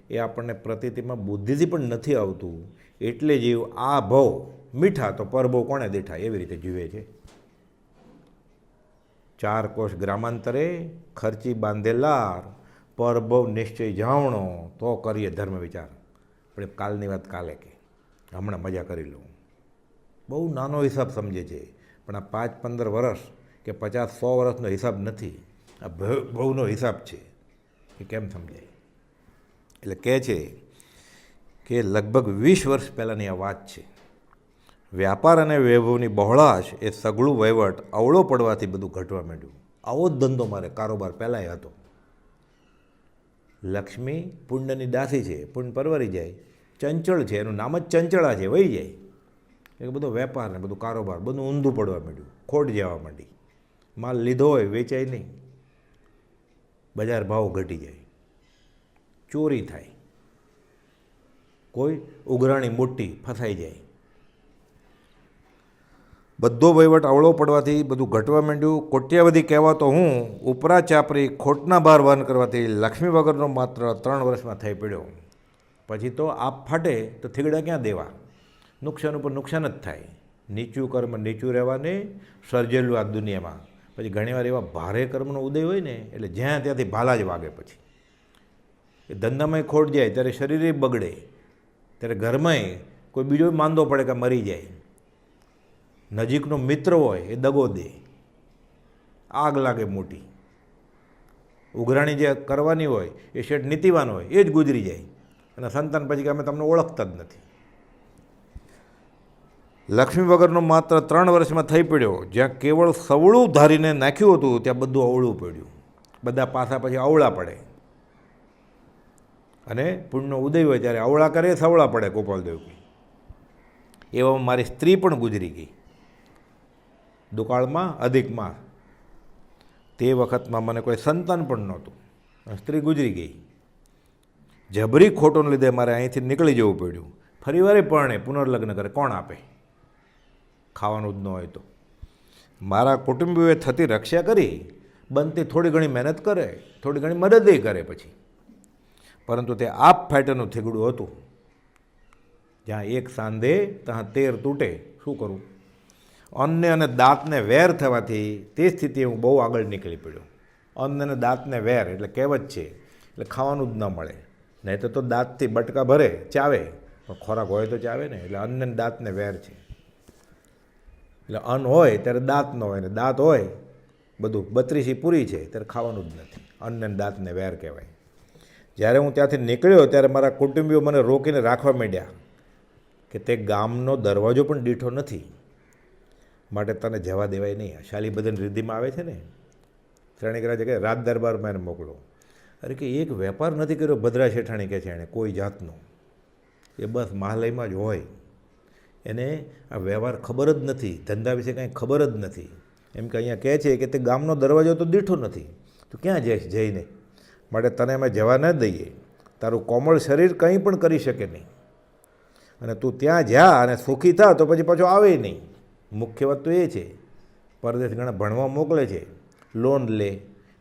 એ આપણને પ્રતીતિમાં બુદ્ધિથી પણ નથી આવતું, એટલે જીવ આ ભવ મીઠા તો પરભવ કોણે દીઠા એવી રીતે જીવે છે. 4 કોષ ગ્રામાંતરે ખર્ચી બાંધેલાર, પરભવ નિશ્ચય જાવણો તો કરીએ ધર્મ વિચાર. આપણે કાલની વાત કાલે કે હમણાં મજા કરી લઉં. બહુ નાનો હિસાબ સમજે છે, પણ આ 5-15 વર્ષ કે 50-100 વર્ષનો હિસાબ નથી, આ ભવનો હિસાબ છે. એ કેમ સમજાય? એટલે કહે છે કે લગભગ 20 વર્ષ પહેલાંની આ વાત છે. વ્યાપાર અને વૈભવની બહોળાશ એ સઘળું વહીવટ અવળો પડવાથી બધું ઘટવા માંડ્યું. આવો જ ધંધો મારે કારોબાર પહેલાંય હતો. લક્ષ્મી પુણ્યની દાસી છે, પુણ્ય પરવરી જાય, ચંચળ છે, એનું નામ જ ચંચળા છે, વહી જાય. એટલે બધો વેપાર ને બધું કારોબાર બધું ઊંધું પડવા માંડ્યું, ખોટ જવા માંડી. માલ લીધો હોય વેચાય નહીં, બજાર ભાવ ઘટી જાય, ચોરી થાય, કોઈ ઉઘરાણી મોટી ફસાઈ જાય. બધો વહીવટ અવળો પડવાથી બધું ઘટવા માંડ્યું. કોટ્યાવધી કહેવાતો હું ઉપરા ચાપરી ખોટના ભાર વહન કરવાથી લક્ષ્મી વગરનો માત્ર 3 વર્ષમાં થઈ પડ્યો. પછી તો આપ ફાટે તો થીગડા ક્યાં દેવા? નુકસાન ઉપર નુકસાન જ થાય. નીચું કર્મ નીચું રહેવાને સર્જેલું આ દુનિયામાં. પછી ઘણીવાર એવા ભારે કર્મનો ઉદય હોય ને એટલે જ્યાં ત્યાંથી ભાલા જ વાગે. પછી એ ધંધામાંય ખોટ જાય ત્યારે શરીરે બગડે, ત્યારે ઘરમાંય કોઈ બીજો માંદો પડે કે મરી જાય. નજીકનો મિત્ર હોય એ દગો દે, આગ લાગે મોટી. ઉઘરાણી જે કરવાની હોય એ શેઠ નીતિવાન હોય એ જ ગુજરી જાય, અને સંતાન પછી કે અમે તમને ઓળખતા જ નથી. લક્ષ્મી વગરનો માત્ર 3 વર્ષમાં થઈ પડ્યો. જ્યાં કેવળ સવળું ધારીને નાખ્યું હતું ત્યાં બધું અવળું પડ્યું. બધા પાસા પછી અવળા પડે, અને પુણ્યનો ઉદય હોય ત્યારે અવળા કરે સવળા પડે. ગોપાલદેવ કહે એવામાં મારી સ્ત્રી પણ ગુજરી ગઈ દુકાળમાં અધિકમાં. તે વખતમાં મને કોઈ સંતાન પણ નહોતું, સ્ત્રી ગુજરી ગઈ. જબરી ખોટોને લીધે મારે અહીંથી નીકળી જવું પડ્યું. ફરીવારે પરણે પુનર્લગ્ન કરે, કોણ આપે? ખાવાનું જ ન હોય તો. મારા કુટુંબીઓએ થતી રક્ષા કરી, બનતી થોડી ઘણી મહેનત કરે, થોડી ઘણી મદદ કરે પછી, પરંતુ તે આપ ફાઈટરનું થીગડું હતું. જ્યાં એક સાંધે ત્યાં 13 તૂટે. શું કરું? અન્ન અને દાંતને વેર થવાથી તે સ્થિતિએ હું બહુ આગળ નીકળી પડ્યો. અન્ન અને દાંતને વેર એટલે કહેવત છે, એટલે ખાવાનું જ ન મળે. નહીં તો દાંતથી બટકા ભરે ચાવે, પણ ખોરાક હોય તો ચાવે ને. એટલે અન્ન અને દાંતને વેર છે. એટલે અન્ન હોય ત્યારે દાંત ન હોય, ને દાંત હોય બધું 32 પૂરી છે ત્યારે ખાવાનું જ નથી. અન્ન અને દાંતને વેર કહેવાય. જ્યારે હું ત્યાંથી નીકળ્યો ત્યારે મારા કુટુંબીઓ મને રોકીને રાખવા માંડ્યા કે તે ગામનો દરવાજો પણ દીઠો નથી, માટે તને જવા દેવાય નહીં. શાલી બધાની રીધિમાં આવે છે ને, શ્રેણીકરા કે રાજ દરબારમાં એને મોકલો. અરે કે એક વેપાર નથી કર્યો ભદ્રા શેઠાણી કે છે એણે કોઈ જાતનો, એ બસ મહાલયમાં જ હોય. એને આ વ્યવહાર ખબર જ નથી, ધંધા વિશે કાંઈ ખબર જ નથી. એમ કે અહીંયા કહે છે કે તે ગામનો દરવાજો તો દીઠો નથી, તો ક્યાં જઈશ જઈને? માટે તને અમે જવા ન દઈએ. તારું કોમળ શરીર કંઈ પણ કરી શકે નહીં, અને તું ત્યાં જા અને સુખી થા તો પછી પાછો આવે નહીં. મુખ્ય વાત તો એ છે. પરદેશ ઘણા ભણવા મોકલે છે, લોન લે,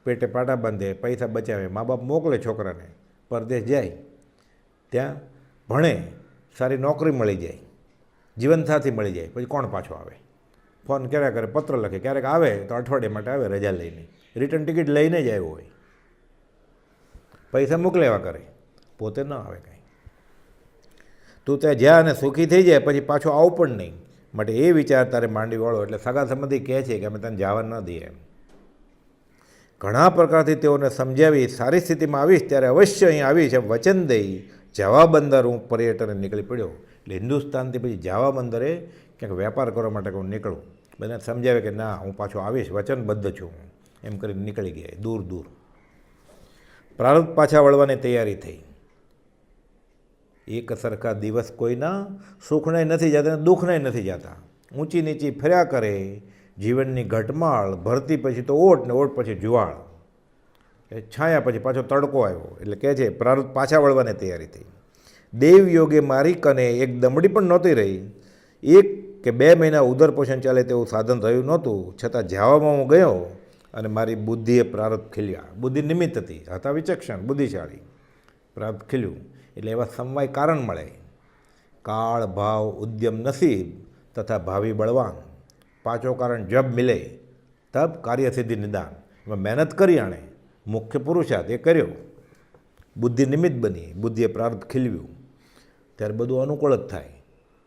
પેટે પાટા બાંધે, પૈસા બચાવે, મા બાપ મોકલે છોકરાને, પરદેશ જાય, ત્યાં ભણે, સારી નોકરી મળી જાય, જીવનસાથી મળી જાય, પછી કોણ પાછો આવે? ફોન કર્યા કરે, પત્ર લખે, ક્યારેક આવે તો અઠવાડિયા માટે આવે રજા લઈને, રિટર્ન ટિકિટ લઈને જ આવ્યો હોય, પૈસા મોકલેવા કરે, પોતે ન આવે કાંઈ. તું ત્યાં જ્યાં અને સુખી થઈ જાય પછી પાછો આવું પણ નહીં. માટે એ વિચાર તારે માંડી વાળો. એટલે સગા સંબંધી કહે છે કે અમે તને જવા ન દઈએ એમ. ઘણા પ્રકારથી તેઓને સમજાવી સારી સ્થિતિમાં આવીશ ત્યારે અવશ્ય અહીં આવીશ એમ વચન દઈ જાવા બંદર હું પર્યટને નીકળી પડ્યો. એટલે હિન્દુસ્તાનથી પછી જાવા બંદરે ક્યાંક વેપાર કરવા માટે હું નીકળું. બધાને સમજાવે કે ના હું પાછો આવીશ, વચનબદ્ધ છું હું, એમ કરીને નીકળી ગયા દૂર દૂર. પ્રારબ્ધ પાછા વળવાની તૈયારી થઈ. એક સરખા દિવસ કોઈના સુખનાય નથી જતા અને દુઃખનાય નથી જતા. ઊંચી નીચી ફર્યા કરે જીવનની ઘટમાળ. ભરતી પછી તો ઓટ ને ઓટ પછી જુવાળ. એ છાયા પછી પાછો તડકો આવ્યો. એટલે કહે છે પ્રારબ્ધ પાછા વળવાની તૈયારી થઈ. દેવ યોગે મારી કને એક દમડી પણ નહોતી રહી. 1 કે 2 મહિના ઉદર પોષણ ચાલે તેવું સાધન રહ્યું નહોતું. છતાં જાવામાં હું ગયો અને મારી બુદ્ધિએ પ્રારબ્ધ ખીલ્યા. બુદ્ધિ નિમિત્ત હતી, હતા વિચક્ષણ, બુદ્ધિશાળી. પ્રારબ્ધ ખીલ્યું એટલે એવા સમવાય કારણ મળે. કાળ, ભાવ, ઉદ્યમ, નસીબ તથા ભાવિ બળવાન. પાંચો કારણ જબ મિલે તબ કાર્યસિદ્ધિ નિદાન. એમાં મહેનત કરી આણે, મુખ્ય પુરુષાર્થ એ કર્યો, બુદ્ધિ નિમિત્ત બની, બુદ્ધિએ પ્રારબ્ધ ખીલવ્યું, ત્યારે બધું અનુકૂળ જ થાય.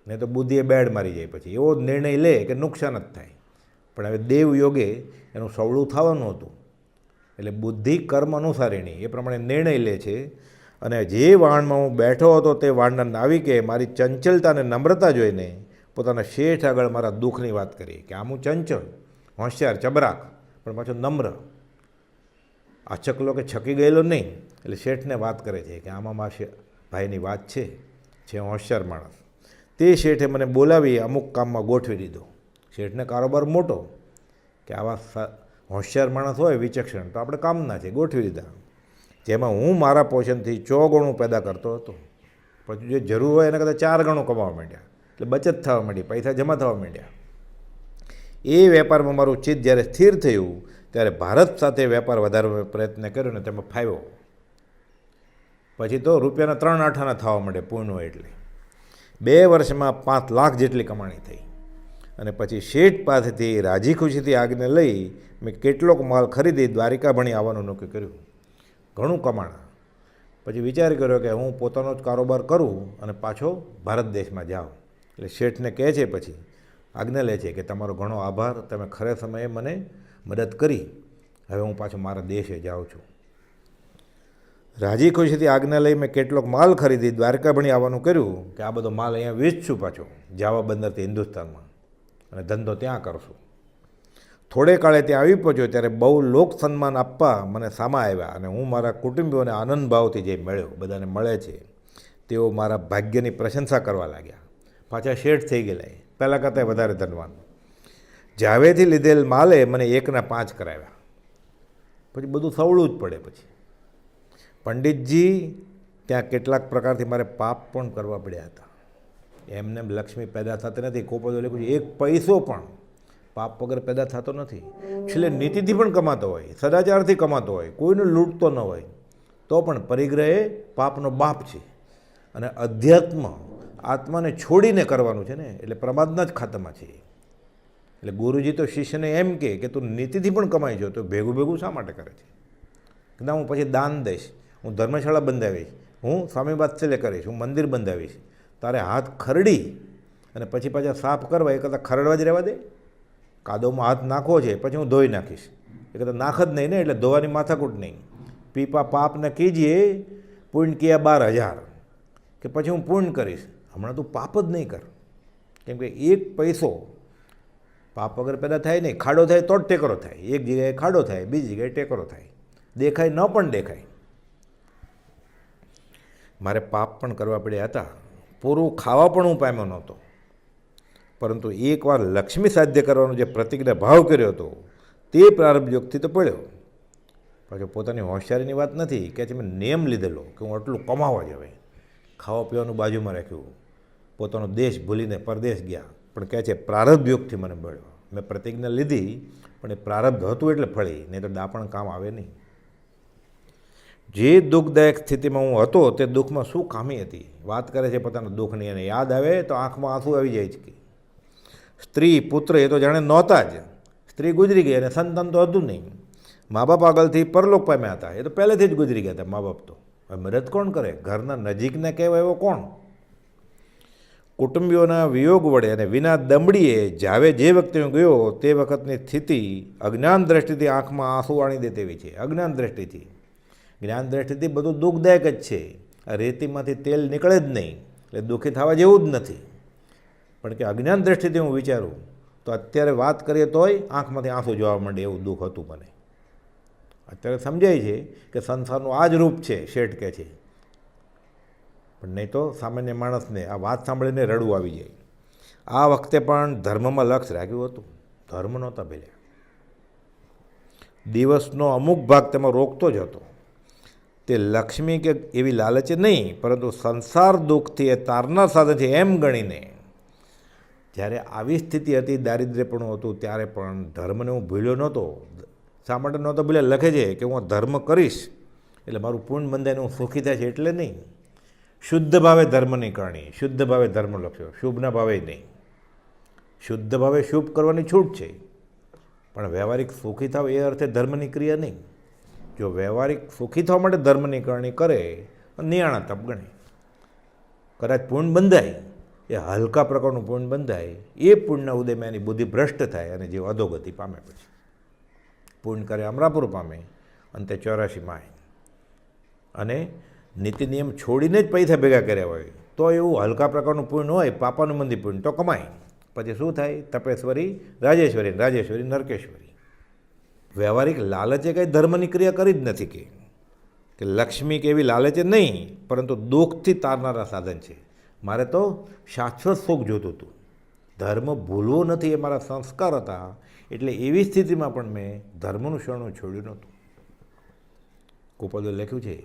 નહીં તો બુદ્ધિએ બેડ મારી જાય, પછી એવો જ નિર્ણય લે કે નુકસાન જ થાય. પણ હવે દેવ યોગે એનું સવળું થવાનું હતું, એટલે બુદ્ધિ કર્મ અનુસારીણી એ પ્રમાણે નિર્ણય લે છે. અને જે વાહનમાં હું બેઠો હતો તે વાહનના નાવિકે મારી ચંચલતા અને નમ્રતા જોઈને પોતાના શેઠ આગળ મારા દુઃખની વાત કરી કે આમ હું ચંચળ, હોશિયાર, ચબરાક, પણ પાછો નમ્ર, આચકલો કે છકી ગયેલો નહીં. એટલે શેઠને વાત કરે છે કે આમાં મારા ભાઈની વાત છે હોશિયાર માણસ. તે શેઠે મને બોલાવી અમુક કામમાં ગોઠવી દીધો. શેઠને કારોબાર મોટો, કે આવા હોશિયાર માણસ હોય વિચક્ષણ તો આપણે કામના છે, ગોઠવી દીધા. જેમાં હું મારા પોષણથી 100 ગણું પેદા કરતો હતો. પછી જે જરૂર હોય એના કરતાં 4 ગણું કમાવા માંડ્યા, એટલે બચત થવા માંડી, પૈસા જમા થવા માંડ્યા. એ વેપારમાં મારું ચિત્ત જ્યારે સ્થિર થયું ત્યારે ભારત સાથે વેપાર વધારવાનો પ્રયત્ન કર્યો ને તેમાં ફાવ્યો. પછી તો રૂપિયાના 3 આઠાના થવા માંડે પૂર્ણ હોય એટલે. 2 વર્ષમાં 5 લાખ જેટલી કમાણી થઈ. અને પછી શેઠ પાસેથી રાજી ખુશીથી આજ્ઞા લઈ મેં કેટલોક માલ ખરીદી દ્વારિકા ભણી આવવાનું નક્કી કર્યું. ઘણું કમાણા. પછી વિચાર કર્યો કે હું પોતાનો જ કારોબાર કરું અને પાછો ભારત દેશમાં જાઉં. એટલે શેઠને કહે છે, પછી આજ્ઞા લે છે કે તમારો ઘણો આભાર, તમે ખરે સમયે મને મદદ કરી, હવે હું પાછો મારા દેશે જાઉં છું. રાજી ખુશીથી આજ્ઞા લઈ મેં કેટલોક માલ ખરીદી દ્વારકા ભણી આવવાનું કર્યું કે આ બધો માલ અહીંયા વેચશું પાછો જાવા બંદરથી હિન્દુસ્તાનમાં, અને ધંધો ત્યાં કરશું. થોડે કાળે ત્યાં આવી પહોંચ્યો ત્યારે બહુ લોક સન્માન આપવા મને સામા આવ્યા, અને હું મારા કુટુંબીઓને આનંદ ભાવથી જે મળ્યો, બધાને મળે છે, તેઓ મારા ભાગ્યની પ્રશંસા કરવા લાગ્યા. પાછા શેઠ થઈ ગયેલા, પહેલાં કરતાં વધારે ધનવાન. જાવેથી લીધેલ માલે મને 1ના 5 કરાવ્યા. પછી બધું સવળું જ પડે. પછી પંડિતજી ત્યાં કેટલાક પ્રકારથી મારે પાપ પણ કરવા પડ્યા હતા. એમને લક્ષ્મી પેદા થતી નથી. કોપદો લખ્યું છે 1 પૈસો પણ પાપ વગર પેદા થતો નથી. છેલ્લે નીતિથી પણ કમાતો હોય, સદાચારથી કમાતો હોય, કોઈને લૂંટતો ન હોય, તો પણ પરિગ્રહ એ પાપનો બાપ છે. અને અધ્યાત્મ આત્માને છોડીને કરવાનું છે ને, એટલે પ્રમાદના જ ખાતામાં છે. એટલે ગુરુજી તો શિષ્યને એમ કે તું નીતિથી પણ કમાઈ જો તો ભેગું ભેગું શા માટે કરે છે? કે ના, હું પછી દાન દઈશ, હું ધર્મશાળા બંધાવીશ, હું સ્વામી વાત્સલ્ય કરીશ, હું મંદિર બંધાવીશ. તારે હાથ ખરડી અને પછી પાછા સાફ કરવા, એ કરતાં ખરડવા જ રહેવા દે. કાદવમાં હાથ નાખવો છે, પછી હું ધોઈ નાખીશ, એ કરતાં નાખ જ નહીં ને, એટલે ધોવાની માથાકૂટ નહીં. પીપા પાપ ન કીજીએ પુણ્ય કિયા 12,000, કે પછી હું પુણ્ય કરીશ. હમણાં તું પાપ જ નહીં કર, કેમ કે 1 પૈસો પાપ વગર પેદા થાય નહીં. ખાડો થાય તો જ ટેકરો થાય. એક જગ્યાએ ખાડો થાય, બીજી જગ્યાએ ટેકરો થાય. દેખાય ન પણ દેખાય. મારે પાપ પણ કરવા પડ્યા હતા. પૂરું ખાવા પણ હું પામ્યો નહોતો. પરંતુ એકવાર લક્ષ્મી સાધ્ય કરવાનો જે પ્રતિજ્ઞા ભાવ કર્યો હતો તે પ્રારબ્ધ યોગથી તો પડ્યો. પાછો પોતાની હોશિયારીની વાત નથી કે મેં નિયમ લીધેલો કે હું આટલું કમાવા જ, હવે ખાવા પીવાનું બાજુમાં રાખ્યું, પોતાનો દેશ ભૂલીને પરદેશ ગયા. પણ કહે છે પ્રારબ્ધ યોગથી મને મળ્યો. મેં પ્રતિજ્ઞા લીધી, પણ એ પ્રારબ્ધ હતું એટલે ફળી, નહીં તો દાપણ કામ આવે નહીં. જે દુઃખદાયક સ્થિતિમાં હું હતો તે દુઃખમાં શું ખામી હતી? વાત કરે છે પોતાના દુઃખની, અને યાદ આવે તો આંખમાં આંસુ આવી જાય છે. સ્ત્રી પુત્ર એ તો જાણે નહોતા જ. સ્ત્રી ગુજરી ગઈ અને સંતાન તો હતું નહીં. મા બાપ આગળથી પરલોક પામ્યા હતા, એ તો પહેલેથી જ ગુજરી ગયા હતા મા બાપ. તો હવે મદદ કોણ કરે? ઘરના નજીકના કહેવાય એવો કોણ? કુટુંબીઓના વિયોગ વડે અને વિના દમડીએ જાવે જે વખતે હું ગયો તે વખતની સ્થિતિ અજ્ઞાન દ્રષ્ટિથી આંખમાં આંસુ આણી દે તેવી છે. અજ્ઞાન દ્રષ્ટિથી, જ્ઞાન દ્રષ્ટિથી બધું દુઃખદાયક જ છે. આ રેતીમાંથી તેલ નીકળે જ નહીં, એટલે દુઃખી થવા જેવું જ નથી. પણ કે અજ્ઞાન દ્રષ્ટિથી હું વિચારું તો અત્યારે વાત કરીએ તોય આંખમાંથી આંસુ જોવા માંડે એવું દુઃખ હતું મને. અત્યારે સમજાય છે કે સંસારનું આ જ રૂપ છે, શેઠ કહે છે. પણ નહીં તો સામાન્ય માણસને આ વાત સાંભળીને રડવું આવી જાય. આ વખતે પણ ધર્મમાં લક્ષ્ય રાખ્યું હતું, ધર્મ નહોતા ભેલ્યા. દિવસનો અમુક ભાગ તેમાં રોકતો જ હતો. તે લક્ષ્મી કે એવી લાલચે નહીં, પરંતુ સંસાર દુઃખથી એ તારનાર સાધન છે એમ ગણીને. જ્યારે આવી સ્થિતિ હતી, દારિદ્ર્યપણું હતું, ત્યારે પણ ધર્મને હું ભૂલ્યો નહોતો. શા માટે ન તો પેલા લખે છે કે હું ધર્મ કરીશ એટલે મારું પુણ્ય બંધાઈને હું સુખી થાય છે એટલે નહીં. શુદ્ધ ભાવે ધર્મની કરણી, શુદ્ધ ભાવે ધર્મ લખ્યો, શુભના ભાવે નહીં. શુદ્ધ ભાવે શુભ કરવાની છૂટ છે, પણ વ્યવહારિક સુખી થાવ એ અર્થે ધર્મની ક્રિયા નહીં. જો વ્યવહારિક સુખી થવા માટે ધર્મની કરણી કરે નિયાણા તપ ગણે. કદાચ પુણ્ય બંધાય, એ હલકા પ્રકારનું પુણ્ય બંધાય, એ પુણ્યના ઉદયમાં એની બુદ્ધિ ભ્રષ્ટ થાય અને જીવ અધોગતિ પામે. પછી પુણ્ય કરે અમરાપુર પામે, અંતે 84 માય. અને નીતિ નિયમ છોડીને જ પૈસા ભેગા કર્યા હોય તો એવું હલકા પ્રકારનું પુણ્ય હોય, પાપાનુબંધી પુણ્ય તો કમાય. પછી શું થાય? તપેશ્વરી રાજેશ્વરી, રાજેશ્વરી નરકેશ્વરી. વ્યવહારિક લાલચે કંઈ ધર્મની ક્રિયા કરી જ નથી. કે લક્ષ્મી કે એવી લાલચે નહીં, પરંતુ દુઃખથી તારનારા સાધન છે. મારે તો શાશ્વત સુખ જોતું હતું, ધર્મ ભૂલવો નથી એ મારા સંસ્કાર હતા. એટલે એવી સ્થિતિમાં પણ મેં ધર્મનું શરણું છોડ્યું નહોતું. ગોપાલે લખ્યું છે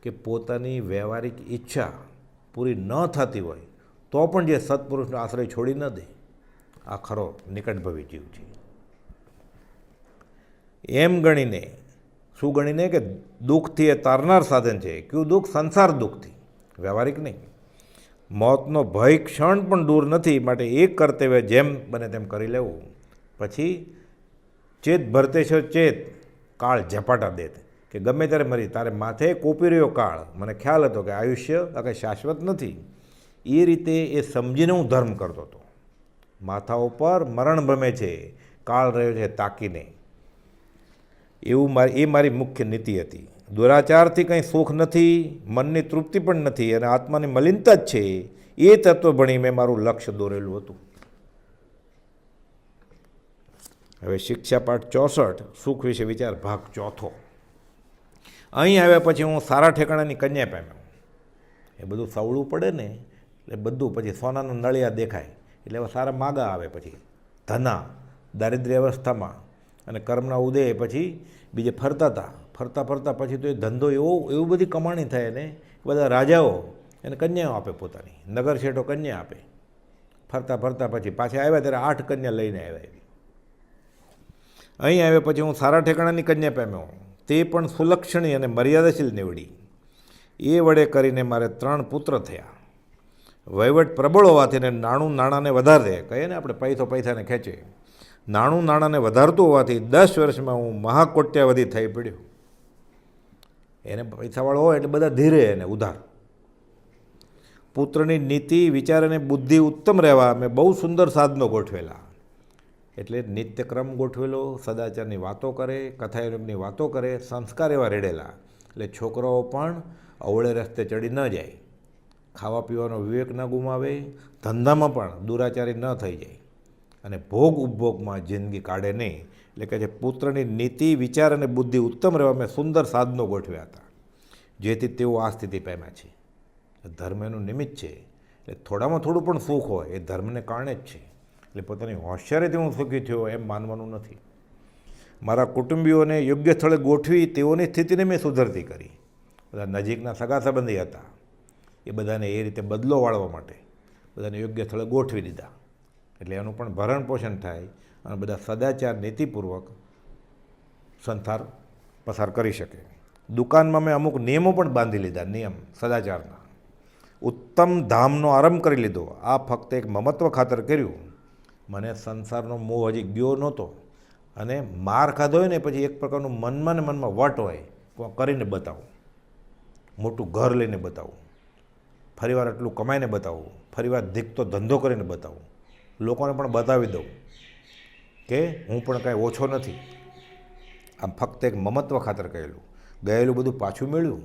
કે પોતાની વ્યવહારિક ઈચ્છા પૂરી ન થતી હોય તો પણ જે સત્પુરુષનો આશ્રય છોડી ન દે, આ ખરો નિકટભવી જીવ છે. એમ ગણીને, શું ગણીને? કે દુઃખથી એ તારનાર સાધન છે. કયું દુઃખ? સંસાર દુઃખથી, વ્યવહારિક નહીં. મોતનો ભય ક્ષણ પણ દૂર નથી, માટે એક કર્તવ્ય જેમ બને તેમ કરી લેવું. પછી ચેત ભરતેશ્વર ચેત, કાળ ઝપાટા દેત. કે ગમે ત્યારે મરી, તારે માથે કોપી રહ્યો કાળ. મને ખ્યાલ હતો કે આયુષ્ય આ કંઈ શાશ્વત નથી. એ રીતે એ સમજીને હું ધર્મ કરતો હતો. માથા ઉપર મરણ ભમે છે, કાળ રહ્યો છે તાકીને. એવું મારી મુખ્ય નીતિ હતી. દુરાચારથી કંઈ સુખ નથી, મનની તૃપ્તિ પણ નથી, અને આત્માની મલિનતા જ છે. એ તત્વ ભણી મેં મારું લક્ષ્ય દોરેલું હતું. હવે શિક્ષા પાઠ 64, સુખ વિશે વિચાર, ભાગ 4. અહીં આવ્યા પછી હું સારા ઠેકાણાની કન્યા પામ્યો. એ બધું સવળું પડે ને એટલે બધું પછી સોનાનું નળિયા દેખાય, એટલે હવે સારા માગા આવે. પછી ધના દારિદ્ર્ય અવસ્થામાં અને કર્મના ઉદય પછી બીજે ફરતા ફરતા પછી તો એ ધંધો એવું બધી કમાણી થાય ને. બધા રાજાઓ એને કન્યાઓ આપે, પોતાની નગર શેઠો કન્યા આપે. ફરતા પછી પાછા આવ્યા ત્યારે 8 કન્યા લઈને આવ્યા. અહીં આવ્યા પછી હું સારા ઠેકાણાની કન્યા પામ્યો, તે પણ સુલક્ષણી અને મર્યાદાશીલ નીવડી. એ વડે કરીને મારે 3 પુત્ર થયા. વહીવટ પ્રબળ હોવાથી ને નાણાંને વધારે, કહીએ ને આપણે પૈસાને ખેંચે, નાણાંને વધારતું હોવાથી 10 વર્ષમાં હું મહાકોટ્યાવધી થઈ પડ્યો. એને પૈસાવાળો હોય એટલે બધા ધીરે એને ઉધાર. પુત્રની નીતિ, વિચાર અને બુદ્ધિ ઉત્તમ રહેવા મેં બહુ સુંદર સાધનો ગોઠવેલા. એટલે નિત્યક્રમ ગોઠવેલો, સદાચારની વાતો કરે, કથાયોગની વાતો કરે, સંસ્કાર એવા રેડેલા. એટલે છોકરાઓ પણ અવળે રસ્તે ચડી ન જાય, ખાવા પીવાનો વિવેક ન ગુમાવે, ધંધામાં પણ દુરાચારી ન થઈ જાય, અને ભોગ ઉપભોગમાં જિંદગી કાઢે નહીં. એટલે કે જે પુત્રની નીતિ, વિચાર અને બુદ્ધિ ઉત્તમ રહેવા મેં સુંદર સાધનો ગોઠવ્યા હતા, જેથી તેઓ આ સ્થિતિ પામ્યા છે. ધર્મ એનું નિમિત્ત છે. એટલે થોડામાં થોડું પણ સુખ હોય એ ધર્મને કારણે જ છે. એટલે પોતાની હોશિયારીથી હું સુખી થયો એમ માનવાનું નથી. મારા કુટુંબીઓને યોગ્ય સ્થળે ગોઠવી તેઓની સ્થિતિને મેં સુધરતી કરી. બધા નજીકના સગા સંબંધી હતા, એ બધાને એ રીતે બદલો વાળવા માટે બધાને યોગ્ય સ્થળે ગોઠવી દીધા. એટલે એનું પણ ભરણ પોષણ થાય અને બધા સદાચાર નીતિપૂર્વક સંસાર પસાર કરી શકે. દુકાનમાં મેં અમુક નિયમો પણ બાંધી લીધા, નિયમ સદાચારના. ઉત્તમ ધામનો આરંભ કરી લીધો. આ ફક્ત એક મમત્વ ખાતર કર્યું. મને સંસારનો મોહ હજી ગયો નહોતો, અને માર ખાધો હોય ને પછી એક પ્રકારનું મનમાં ને મનમાં વટ હોય, કરીને બતાવું, મોટું ઘર લઈને બતાવું, ફરીવાર એટલું કમાઈને બતાવું, ફરીવાર ધીકતો ધંધો કરીને બતાવું, લોકોને પણ બતાવી દઉં કે હું પણ કાંઈ ઓછો નથી. આમ ફક્ત એક મમત્વ ખાતર કહેલું. ગયેલું બધું પાછું મેળવ્યું,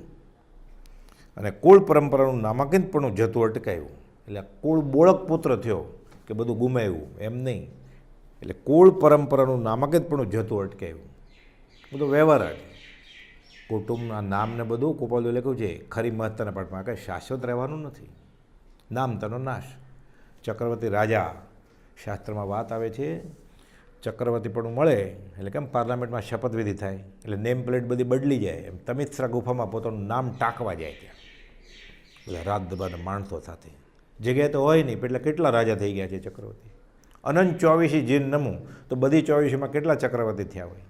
અને કુળ પરંપરાનું નામાંકિતપણું જતું અટકાયું. એટલે કુળ બોળક પુત્ર થયો કે બધું ગુમાવ્યું એમ નહીં. એટલે કુળ પરંપરાનું નામાંકિતપણું જતું અટકાયું. બધું વ્યવહાર જ. કુટુંબના નામને બધું કુપાલું લખ્યું છે ખરી મહત્તાના પાઠમાં, કંઈ શાશ્વત રહેવાનું નથી. નામ તેનો નાશ. ચક્રવર્તી રાજા, શાસ્ત્રમાં વાત આવે છે, ચક્રવર્તીપણું મળે એટલે કેમ પાર્લામેન્ટમાં શપથવિધિ થાય એટલે નેમ પ્લેટ બધી બદલી જાય, એમ તમિશ્રા ગુફામાં પોતાનું નામ ટાંકવા જાય ત્યાં એટલે રાજદરબારના માણસો સાથે. જગ્યાએ તો હોય નહીં, એટલે કેટલા રાજા થઈ ગયા છે ચક્રવર્તી. અનંત 24 જીન નમું તો બધી 24માં કેટલા ચક્રવર્તી થયા હોય.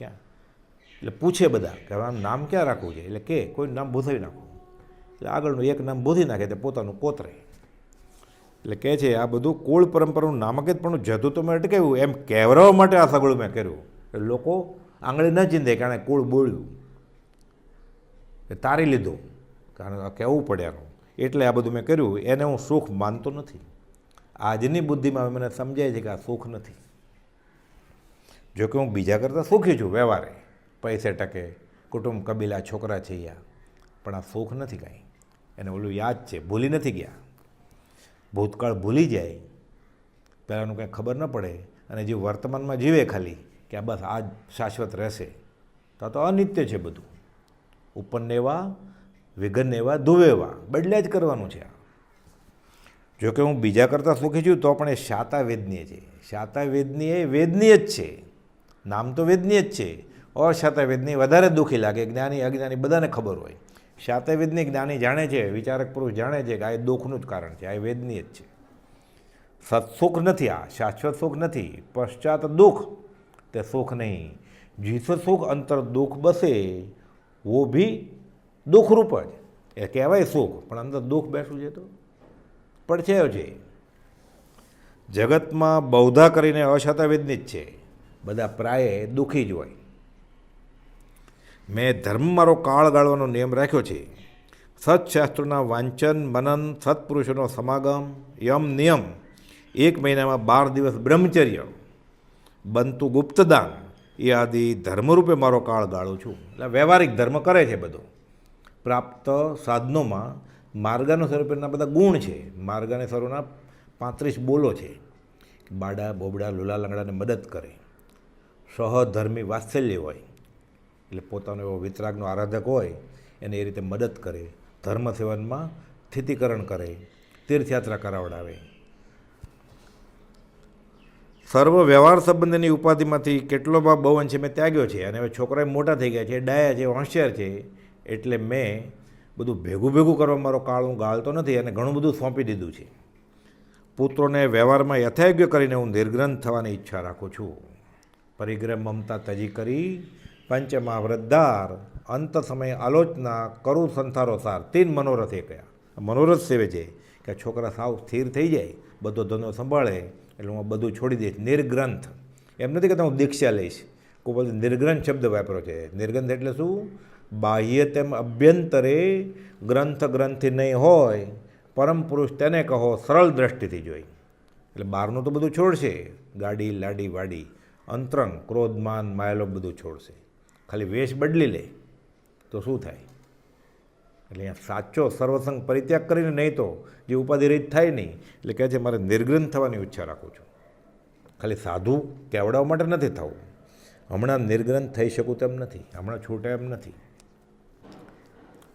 ક્યાં? એટલે પૂછે બધા કે હવે આમ નામ ક્યાં રાખવું છે, એટલે કે કોઈ નામ ભૂસાવી નાખવું, એટલે આગળનું એક નામ ભૂસી નાખે તે પોતાનું કોતરે. એટલે કહે છે આ બધું કુળ પરંપરાનું નામકિત પણ જતું તો મેં અટકાવ્યું એમ કહેવરાવવા માટે આ સગળું મેં કર્યું. એટલે લોકો આંગળી ન ચીંધે કારણ કુળ બોલ્યું એ તારી લીધું, કારણ કહેવું પડે એનું, એટલે આ બધું મેં કર્યું. એને હું સુખ માનતો નથી. આજની બુદ્ધિમાં મને સમજાય છે કે આ સુખ નથી. જોકે હું બીજા કરતાં સુખી છું વ્યવહારે, પૈસે ટકે, કુટુંબ કબીલા છોકરા છે યા, પણ આ સુખ નથી કાંઈ. એને ઓલું યાદ છે, ભૂલી નથી ગયા. ભૂતકાળ ભૂલી જાય, પહેલાંનું કંઈ ખબર ન પડે અને જે વર્તમાનમાં જીવે ખાલી કે આ બસ આ જ શાશ્વત રહેશે, તો અનિત્ય છે બધું. ઉપરને એવા વિઘન એવા ધુવેવા બદલ્યા જ કરવાનું છે. જોકે હું બીજા કરતાં સુખી છું તો પણ એ શાતા વેદનીય છે. શાતા વેદનીય એ વેદનીય જ છે, નામ તો વેદનીય જ છે. અશાતા વેદનીય વધારે દુઃખી લાગે. જ્ઞાની અજ્ઞાની બધાને ખબર હોય. શાતા વેદનીય જ્ઞાની જાણે છે, વિચારક પુરુષ જાણે છે કે આ એ દુઃખનું જ કારણ છે, આ એ વેદનીય જ છે. સત્સુખ નથી, આ શાશ્વત સુખ નથી. પશ્ચાત દુઃખ તે સુખ નહીં. જીસ સુખ અંતર દુઃખ બસે વો ભી દુઃખરૂપ જ. એ કહેવાય સુખ પણ અંદર દુઃખ બેસું છે તો પડછાયો છે. જગતમાં બૌદ્ધા કરીને અશાતા વેદની જ છે, બધા પ્રાય દુઃખી જ હોય. મેં ધર્મ મારો કાળ ગાળવાનો નિયમ રાખ્યો છે. સત્શાસ્ત્રોના વાંચન મનન, સત્પુરુષોનો સમાગમ, યમ નિયમ, 1 મહિનામાં 12 દિવસ બ્રહ્મચર્ય, બનતું ગુપ્તદાન એ આદિ ધર્મરૂપે મારો કાળ ગાળું છું. એટલે વ્યવહારિક ધર્મ કરે છે બધો. પ્રાપ્ત સાધનોમાં માર્ગાનુસરોના બધા ગુણ છે. માર્ગાનુસરોના 35 બોલો છે. બાડા બોબડા લુલા લંગડાને મદદ કરે, સહધર્મી વાત્સલ્ય હોય, એટલે પોતાનો એવો વિતરાગનો આરાધક હોય એને એ રીતે મદદ કરે, ધર્મ સેવનમાં સ્થિતિકરણ કરે, તીર્થયાત્રા કરાવડાવે. સર્વ વ્યવહાર સંબંધની ઉપાધિમાંથી કેટલો ભાગ બહુ અંશે મેં ત્યાગ્યો છે. અને હવે છોકરા મોટા થઈ ગયા છે, ડાયા છે, હોશિયાર છે, એટલે મેં બધું ભેગું કરવા મારો કાળ હું ગાળતો નથી અને ઘણું બધું સોંપી દીધું છે. પુત્રોને વ્યવહારમાં યથાયોગ્ય કરીને હું નિર્ગ્રંથ થવાની ઈચ્છા રાખું છું. પરિગ્રહ મમતા તજી કરી પંચમા વૃદ્ધાર, અંત સમયે આલોચના કરું સંસારો સાર. 3 મનોરથ એ કયા મનોરથ સેવે છે કે છોકરા સાવ સ્થિર થઈ જાય, બધો ધંધો સંભાળે, એટલે હું બધું છોડી દઈશ. નિર્ગ્રંથ એમ નથી કહેતા હું દીક્ષા લઈશ. કોઈ બોલતું નિર્ગ્રંથ શબ્દ વાપર્યો છે. નિર્ગ્રંથ એટલે શું? બાહ્ય તેમ અભ્યંતરે ગ્રંથિ નહીં હોય, પરમ પુરુષ તેને કહો સરળ દ્રષ્ટિથી જોઈ. એટલે બહારનું તો બધું છોડશે, ગાડી લાડી વાડી, અંતરંગ ક્રોધ માન માયેલો બધું છોડશે. ખાલી વેશ બદલી લે તો શું થાય? એટલે અહીંયા સાચો સર્વસંગ પરિત્યાગ કરીને નહીં તો જે ઉપાધિ રીત થાય નહીં. એટલે કહે છે મારે નિર્ગ્રંથ થવાની ઈચ્છા રાખું છું. ખાલી સાધુ કેવડાવવા માટે નથી થવું. હમણાં નિર્ગ્રંથ થઈ શકું તેમ નથી, હમણાં છૂટે એમ નથી.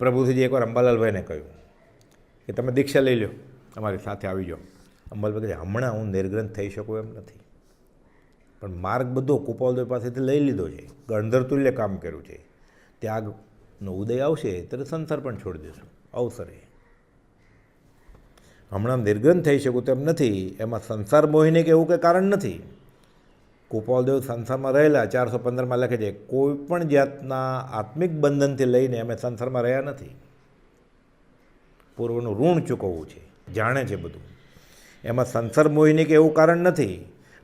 પ્રભુજીએ એકવાર અંબાલાલભાઈને કહ્યું કે તમે દીક્ષા લઈ લો, અમારી સાથે આવી જાઓ. અંબાલાલભાઈ કહે હમણાં હું નિર્ગ્રંથ થઈ શકું એમ નથી. પણ માર્ગ બધો કુપાલદેવ પાસેથી લઈ લીધો છે, ગણધર તુલ્ય કામ કર્યું છે. ત્યાગનો ઉદય આવશે ત્યારે સંસાર પણ છોડી દેશું અવસરે. હમણાં નિર્ગ્રંથ થઈ શકું તેમ નથી. એમાં સંસાર મોહિને કે એવું કંઈ કારણ નથી. કુપાલદેવ સંસારમાં રહેલા 415માં લખે છે કોઈ પણ જાતના આત્મિક બંધનથી લઈને અમે સંસારમાં રહ્યા નથી. પૂર્વનું ઋણ ચૂકવવું છે, જાણે છે બધું. એમાં સંસાર મોહિની કે એવું કારણ નથી,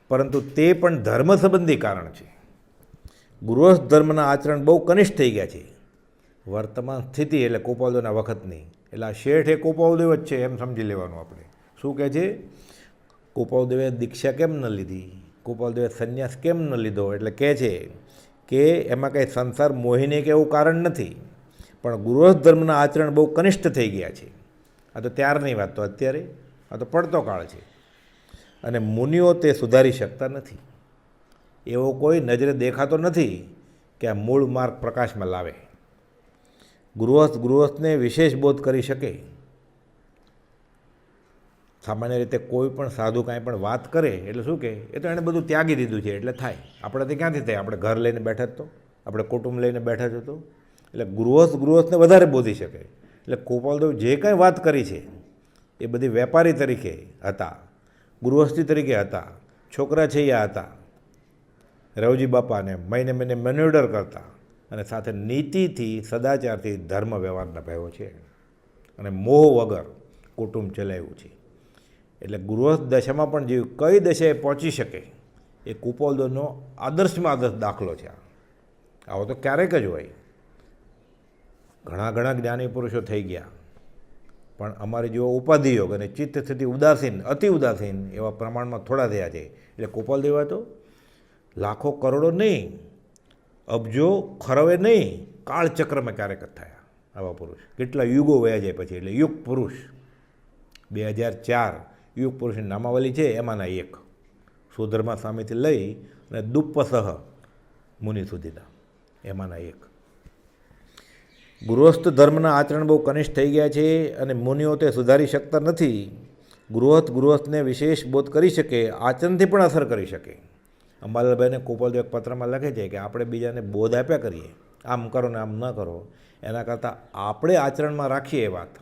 પરંતુ તે પણ ધર્મ સંબંધી કારણ છે. ગૃહસ્થ ધર્મના આચરણ બહુ કનિષ્ઠ થઈ ગયા છે વર્તમાન સ્થિતિ, એટલે કુપાલદેવના વખતની. એટલે આ શેઠ એ કુપાલદેવ જ છે એમ સમજી લેવાનું આપણે. શું કહે છે? કુપાલદેવે દીક્ષા કેમ ન લીધી, કુપાલદેવે સંન્યાસ કેમ ન લીધો? એટલે કહે છે કે એમાં કંઈ સંસાર મોહિની કે એવું કારણ નથી, પણ ગૃહસ્થ ધર્મના આચરણ બહુ કનિષ્ઠ થઈ ગયા છે. આ તો ત્યારની વાત, તો અત્યારે આ તો પડતો કાળ છે. અને મુનિઓ તે સુધારી શકતા નથી. એવો કોઈ નજરે દેખાતો નથી કે આ મૂળ માર્ગ પ્રકાશમાં લાવે. ગૃહસ્થને વિશેષ બોધ કરી શકે. સામાન્ય રીતે કોઈ પણ સાધુ કાંઈ પણ વાત કરે એટલે શું કહે? એ તો એણે બધું ત્યાગી દીધું છે એટલે થાય. આપણાથી ક્યાંથી થાય? આપણે ઘર લઈને બેઠા જ તો, આપણે કુટુંબ લઈને બેઠા જ તો. એટલે ગૃહસ્થને વધારે બોધી શકે. એટલે કુપાલદેવ જે કાંઈ વાત કરી છે એ બધી વેપારી તરીકે હતા, ગૃહસ્થી તરીકે હતા, છોકરા છે એ હતા. રવજી બાપાને મહિને મહિને મની ઓર્ડર કરતા અને સાથે નીતિથી સદાચારથી ધર્મ વ્યવહાર નિભાવ્યો છે અને મોહ વગર કુટુંબ ચલાવ્યું છે. એટલે ગૃહસ્થ દશામાં પણ જીવ કઈ દશાએ પહોંચી શકે એ કુપોલદેવનો આદર્શમાં આદર્શ દાખલો છે. આવો તો ક્યારેક જ હોય. ઘણા ઘણા જ્ઞાની પુરુષો થઈ ગયા, પણ અમારે જેવો ઉપાધિ યોગ અને ચિત્ત સ્થિતિ ઉદાસીન, અતિ ઉદાસીન એવા પ્રમાણમાં થોડા થયા છે. એટલે કુપોલદેવ તો લાખો કરોડો નહીં, અબજો ખરવે નહીં, કાળચક્રમાં ક્યારેક જ થયા આવા પુરુષ. કેટલા યુગો વયા જાય પછી. એટલે યુગ પુરુષ 2004 યુગ પુરુષની નામાવલી છે, એમાંના એક સુધર્મા સ્વામીથી લઈ અને દુપ્પસહ મુનિ સુધીના એમાંના એક. ગૃહસ્થ ધર્મના આચરણ બહુ કનિષ્ઠ થઈ ગયા છે અને મુનિઓ તે સુધારી શકતા નથી. ગૃહસ્થને વિશેષ બોધ કરી શકે, આચરણથી પણ અસર કરી શકે. અંબાલાલભાઈને કુપોલદેવ એક પત્રમાં લખે છે કે આપણે બીજાને બોધ આપ્યા કરીએ, આમ કરો ને આમ ન કરો, એના કરતાં આપણે આચરણમાં રાખીએ એ વાત,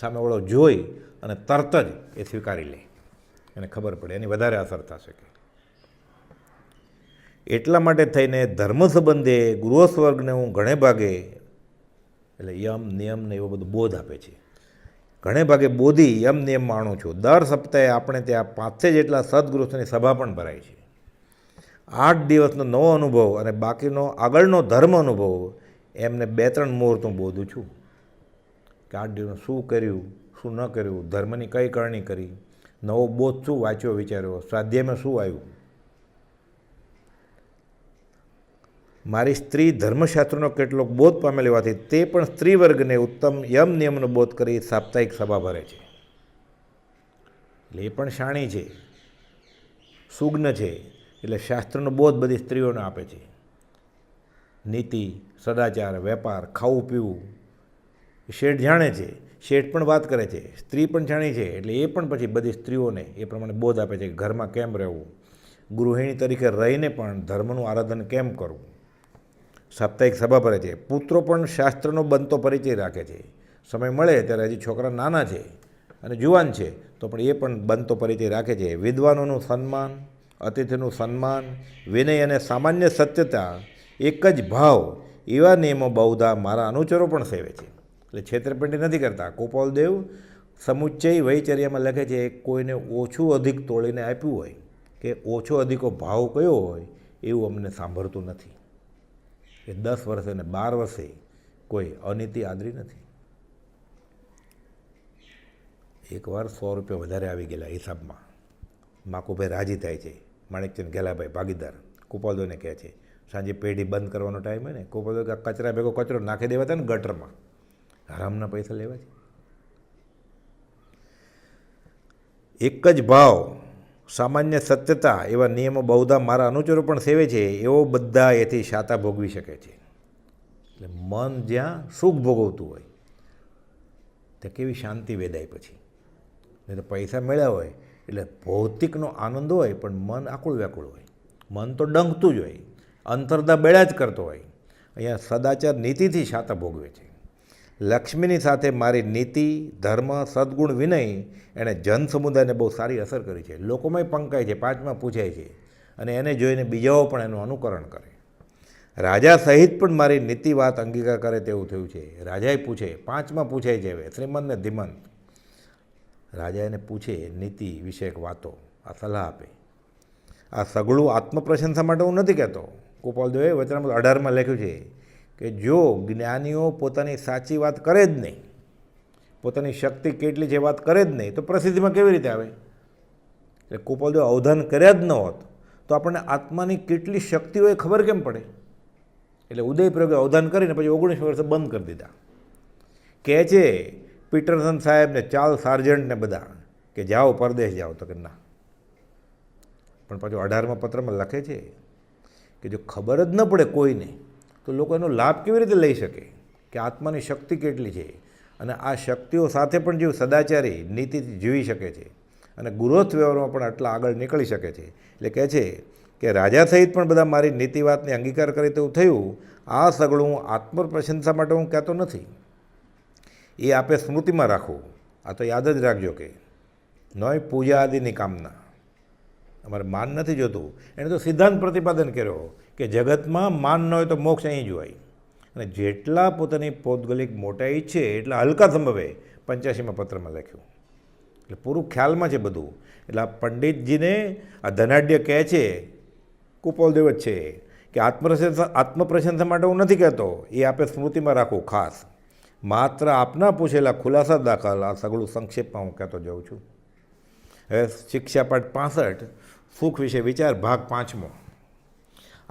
સામેવાળો જોઈ અને તરત જ એ સ્વીકારી લે, એને ખબર પડે, એની વધારે અસર થશે. એટલા માટે થઈને ધર્મ સંબંધે ગૃહસ્થ વર્ગને હું ઘણે ભાગે એટલે યમ નિયમ ને એવો બધો બોધ આપે છે. ઘણે ભાગે બોધી યમ નિયમ માણું છું. દર સપ્તાહે આપણે ત્યાં 500 જેટલા સદગૃહસ્થની સભા પણ ભરાય છે. 8 દિવસનો નવો અનુભવ અને બાકીનો આગળનો ધર્મ અનુભવ એમને 2-3 મુહૂર્ત હું બોધું છું કે 8 દિવસમાં શું કર્યું, શું ન કર્યું, ધર્મની કઈ કરણી કરી, નવો બોધ શું વાંચ્યો વિચાર્યો, સ્વાધ્યાયમાં શું આવ્યું. મારી સ્ત્રી ધર્મશાસ્ત્રનો કેટલોક બોધ પામેલ હોવાથી તે પણ સ્ત્રી વર્ગને ઉત્તમ યમ નિયમનો બોધ કરી સાપ્તાહિક સભા ભરે છે. એટલે એ પણ શાણી છે, સુગ્ન છે. એટલે શાસ્ત્રનો બોધ બધી સ્ત્રીઓને આપે છે. નીતિ, સદાચાર, વેપાર, ખાવું પીવું શેઠ જાણે છે. શેઠ પણ વાત કરે છે, સ્ત્રી પણ જાણી છે. એટલે એ પણ પછી બધી સ્ત્રીઓને એ પ્રમાણે બોધ આપે છે કે ઘરમાં કેમ રહેવું, ગૃહિણી તરીકે રહીને પણ ધર્મનું આરાધન કેમ કરવું. સાપ્તાહિક સભા ભરે છે. પુત્રો પણ શાસ્ત્રનો બનતો પરિચય રાખે છે. સમય મળે ત્યારે, હજી છોકરા નાના છે અને જુવાન છે તો પણ એ પણ બનતો પરિચય રાખે છે. વિદ્વાનોનું સન્માન, અતિથિનું સન્માન, વિનય અને સામાન્ય સત્યતા, એક જ ભાવ, એવા નિયમો બહુધા મારા અનુચરો પણ સેવે છે. એટલે છેતરપિંડી નથી કરતા. કુપોલદેવ સમુચ્ચય વૈચર્યામાં લખે છે, કોઈને ઓછું અધિક તોડીને આપ્યું હોય કે ઓછો અધિકો ભાવ કયો હોય એવું અમને સાંભળતું નથી. કે 10 વર્ષે અને 12 વર્ષે કોઈ અનીતિ આદરી નથી. એકવાર 100 રૂપિયા વધારે આવી ગયેલા હિસાબમાં. માકુભાઈ રાજી થાય છે. માણેકચંદ ઘેલાભાઈ ભાગીદાર કુપોલદેવને કહે છે, સાંજે પેઢી બંધ કરવાનો ટાઈમ હોય ને, કુપોલદેવ કચરા ભેગો કચરો નાખી દેવા હતા ને ગટરમાં, હરામના પૈસા લેવા છે. એક જ ભાવ, સામાન્ય સત્યતા, એવા નિયમો બહુધા મારા અનુચરો પણ સેવે છે. એવો બધા એથી શાતા ભોગવી શકે છે. એટલે મન જ્યાં સુખ ભોગવતું હોય ત્યાં કેવી શાંતિ વેદાય પછી. નહીં તો પૈસા મળ્યા હોય એટલે ભૌતિકનો આનંદ હોય પણ મન આકુળ વ્યાકુળ હોય, મન તો ડંખતું જ હોય, અંતરદા બેડા જ કરતો હોય. અહીંયા સદાચાર નીતિથી શાતા ભોગવે છે. લક્ષ્મીની સાથે મારી નીતિ, ધર્મ, સદગુણ, વિનય એણે જન સમુદાયને બહુ સારી અસર કરી છે. લોકોમાંય પંકાય છે, પાંચમાં પૂછાય છે અને એને જોઈને બીજાઓ પણ એનું અનુકરણ કરે. રાજા સહિત પણ મારી નીતિ વાત અંગીકાર કરે તેવું થયું છે. રાજાએ પૂછે, પાંચમાં પૂછાય છે. હવે શ્રીમંત ને ધીમંત રાજા એને પૂછે નીતિ વિષયક વાતો, આ સલાહ આપે. આ સઘળું આત્મપ્રશંસા માટે હું નથી કહેતો. કુપોલદેવે વચનામૃત 18માં લખ્યું છે કે જો જ્ઞાનીઓ પોતાની સાચી વાત કરે જ નહીં, પોતાની શક્તિ કેટલી છે વાત કરે જ નહીં, તો પ્રસિદ્ધિમાં કેવી રીતે આવે? એટલે કુપોલદેવ અવધાન કર્યા જ ન હોત તો આપણને આત્માની કેટલી શક્તિ હોય ખબર કેમ પડે? એટલે ઉદયપ્રયોગે અવધાન કરીને પછી 19 વર્ષે બંધ કરી દીધા. કહે છે પીટરસન સાહેબને, ચાર્લ્સ સાર્જન્ટને બધા કે જાઓ પરદેશ જાઓ, તો કે ના. પણ પાછું 18મા પત્રમાં લખે છે કે જો ખબર જ ન પડે કોઈને તો લોકો એનો લાભ કેવી રીતે લઈ શકે કે આત્માની શક્તિ કેટલી છે. અને આ શક્તિઓ સાથે પણ જીવ સદાચારી નીતિથી જીવી શકે છે અને ગૃહસ્થ વ્યવહારમાં પણ આટલા આગળ નીકળી શકે છે. એટલે કહે છે કે રાજા સહિત પણ બધા મારી નીતિ વાતને અંગીકાર કરે તેવું થયું. આ સગળું આત્મપ્રશંસા માટે હું કહેતો નથી, એ આપે સ્મૃતિમાં રાખવું. આ તો યાદ જ રાખજો કે નોય પૂજા આદિની કામના અમારે માન નથી જોતું. એણે તો સિદ્ધાંત પ્રતિપાદન કર્યો કે જગતમાં માન ન હોય તો મોક્ષ અહીં જ હોય, અને જેટલા પોતાની પૌદ્ગલિક મોટાઈ છે એટલા હલકા સંભવે 85માં પત્રમાં લખ્યું. એટલે પૂરું ખ્યાલમાં છે બધું. એટલે આ પંડિતજીને આ ધનાઢ્ય કહે છે, કુપોલદેવ જ છે, કે આત્મપ્રશંસા માટે હું નથી કહેતો, એ આપે સ્મૃતિમાં રાખવું ખાસ. માત્ર આપના પૂછેલા ખુલાસા દાખલ આ સગળું સંક્ષેપમાં હું કહેતો જાઉં છું. હવે શિક્ષાપાઠ 65 સુખ વિશે વિચાર ભાગ 5મો.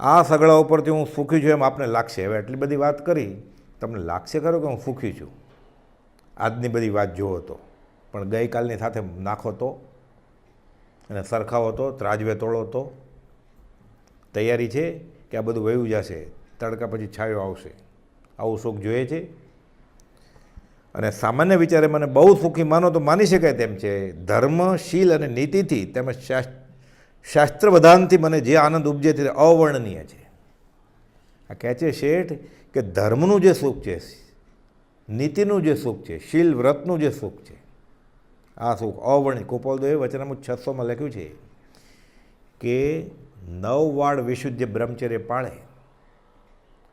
આ સગળા ઉપરથી હું સુખી છું એમ આપને લાગશે. હવે એટલી બધી વાત કરી, તમને લાગશે ખરો કે હું સુખી છું આજની બધી વાત જુઓ તો, પણ ગઈકાલની સાથે નાખો તો, અને સરખાવો તો, ત્રાજવે તોડો તો. તૈયારી છે કે આ બધું વયું જશે, તડકા પછી છાયો આવશે? આવું સુખ જોઈએ છે? અને સામાન્ય વિચારે મને બહુ સુખી માનો તો માની શકાય તેમ છે. ધર્મ, શીલ અને નીતિથી તેમજ શાસ્ત્ર વિધાનથી મને જે આનંદ ઉપજે તે અવર્ણનીય છે. આ કહે છે શેઠ કે ધર્મનું જે સુખ છે, નીતિનું જે સુખ છે, શીલ વ્રતનું જે સુખ છે, આ સુખ અવર્ણનીય. કુપોલદેવે વચનામૃત 600માં લખ્યું છે કે 9 વાળ વિશુદ્ધ જે બ્રહ્મચર્ય પાળે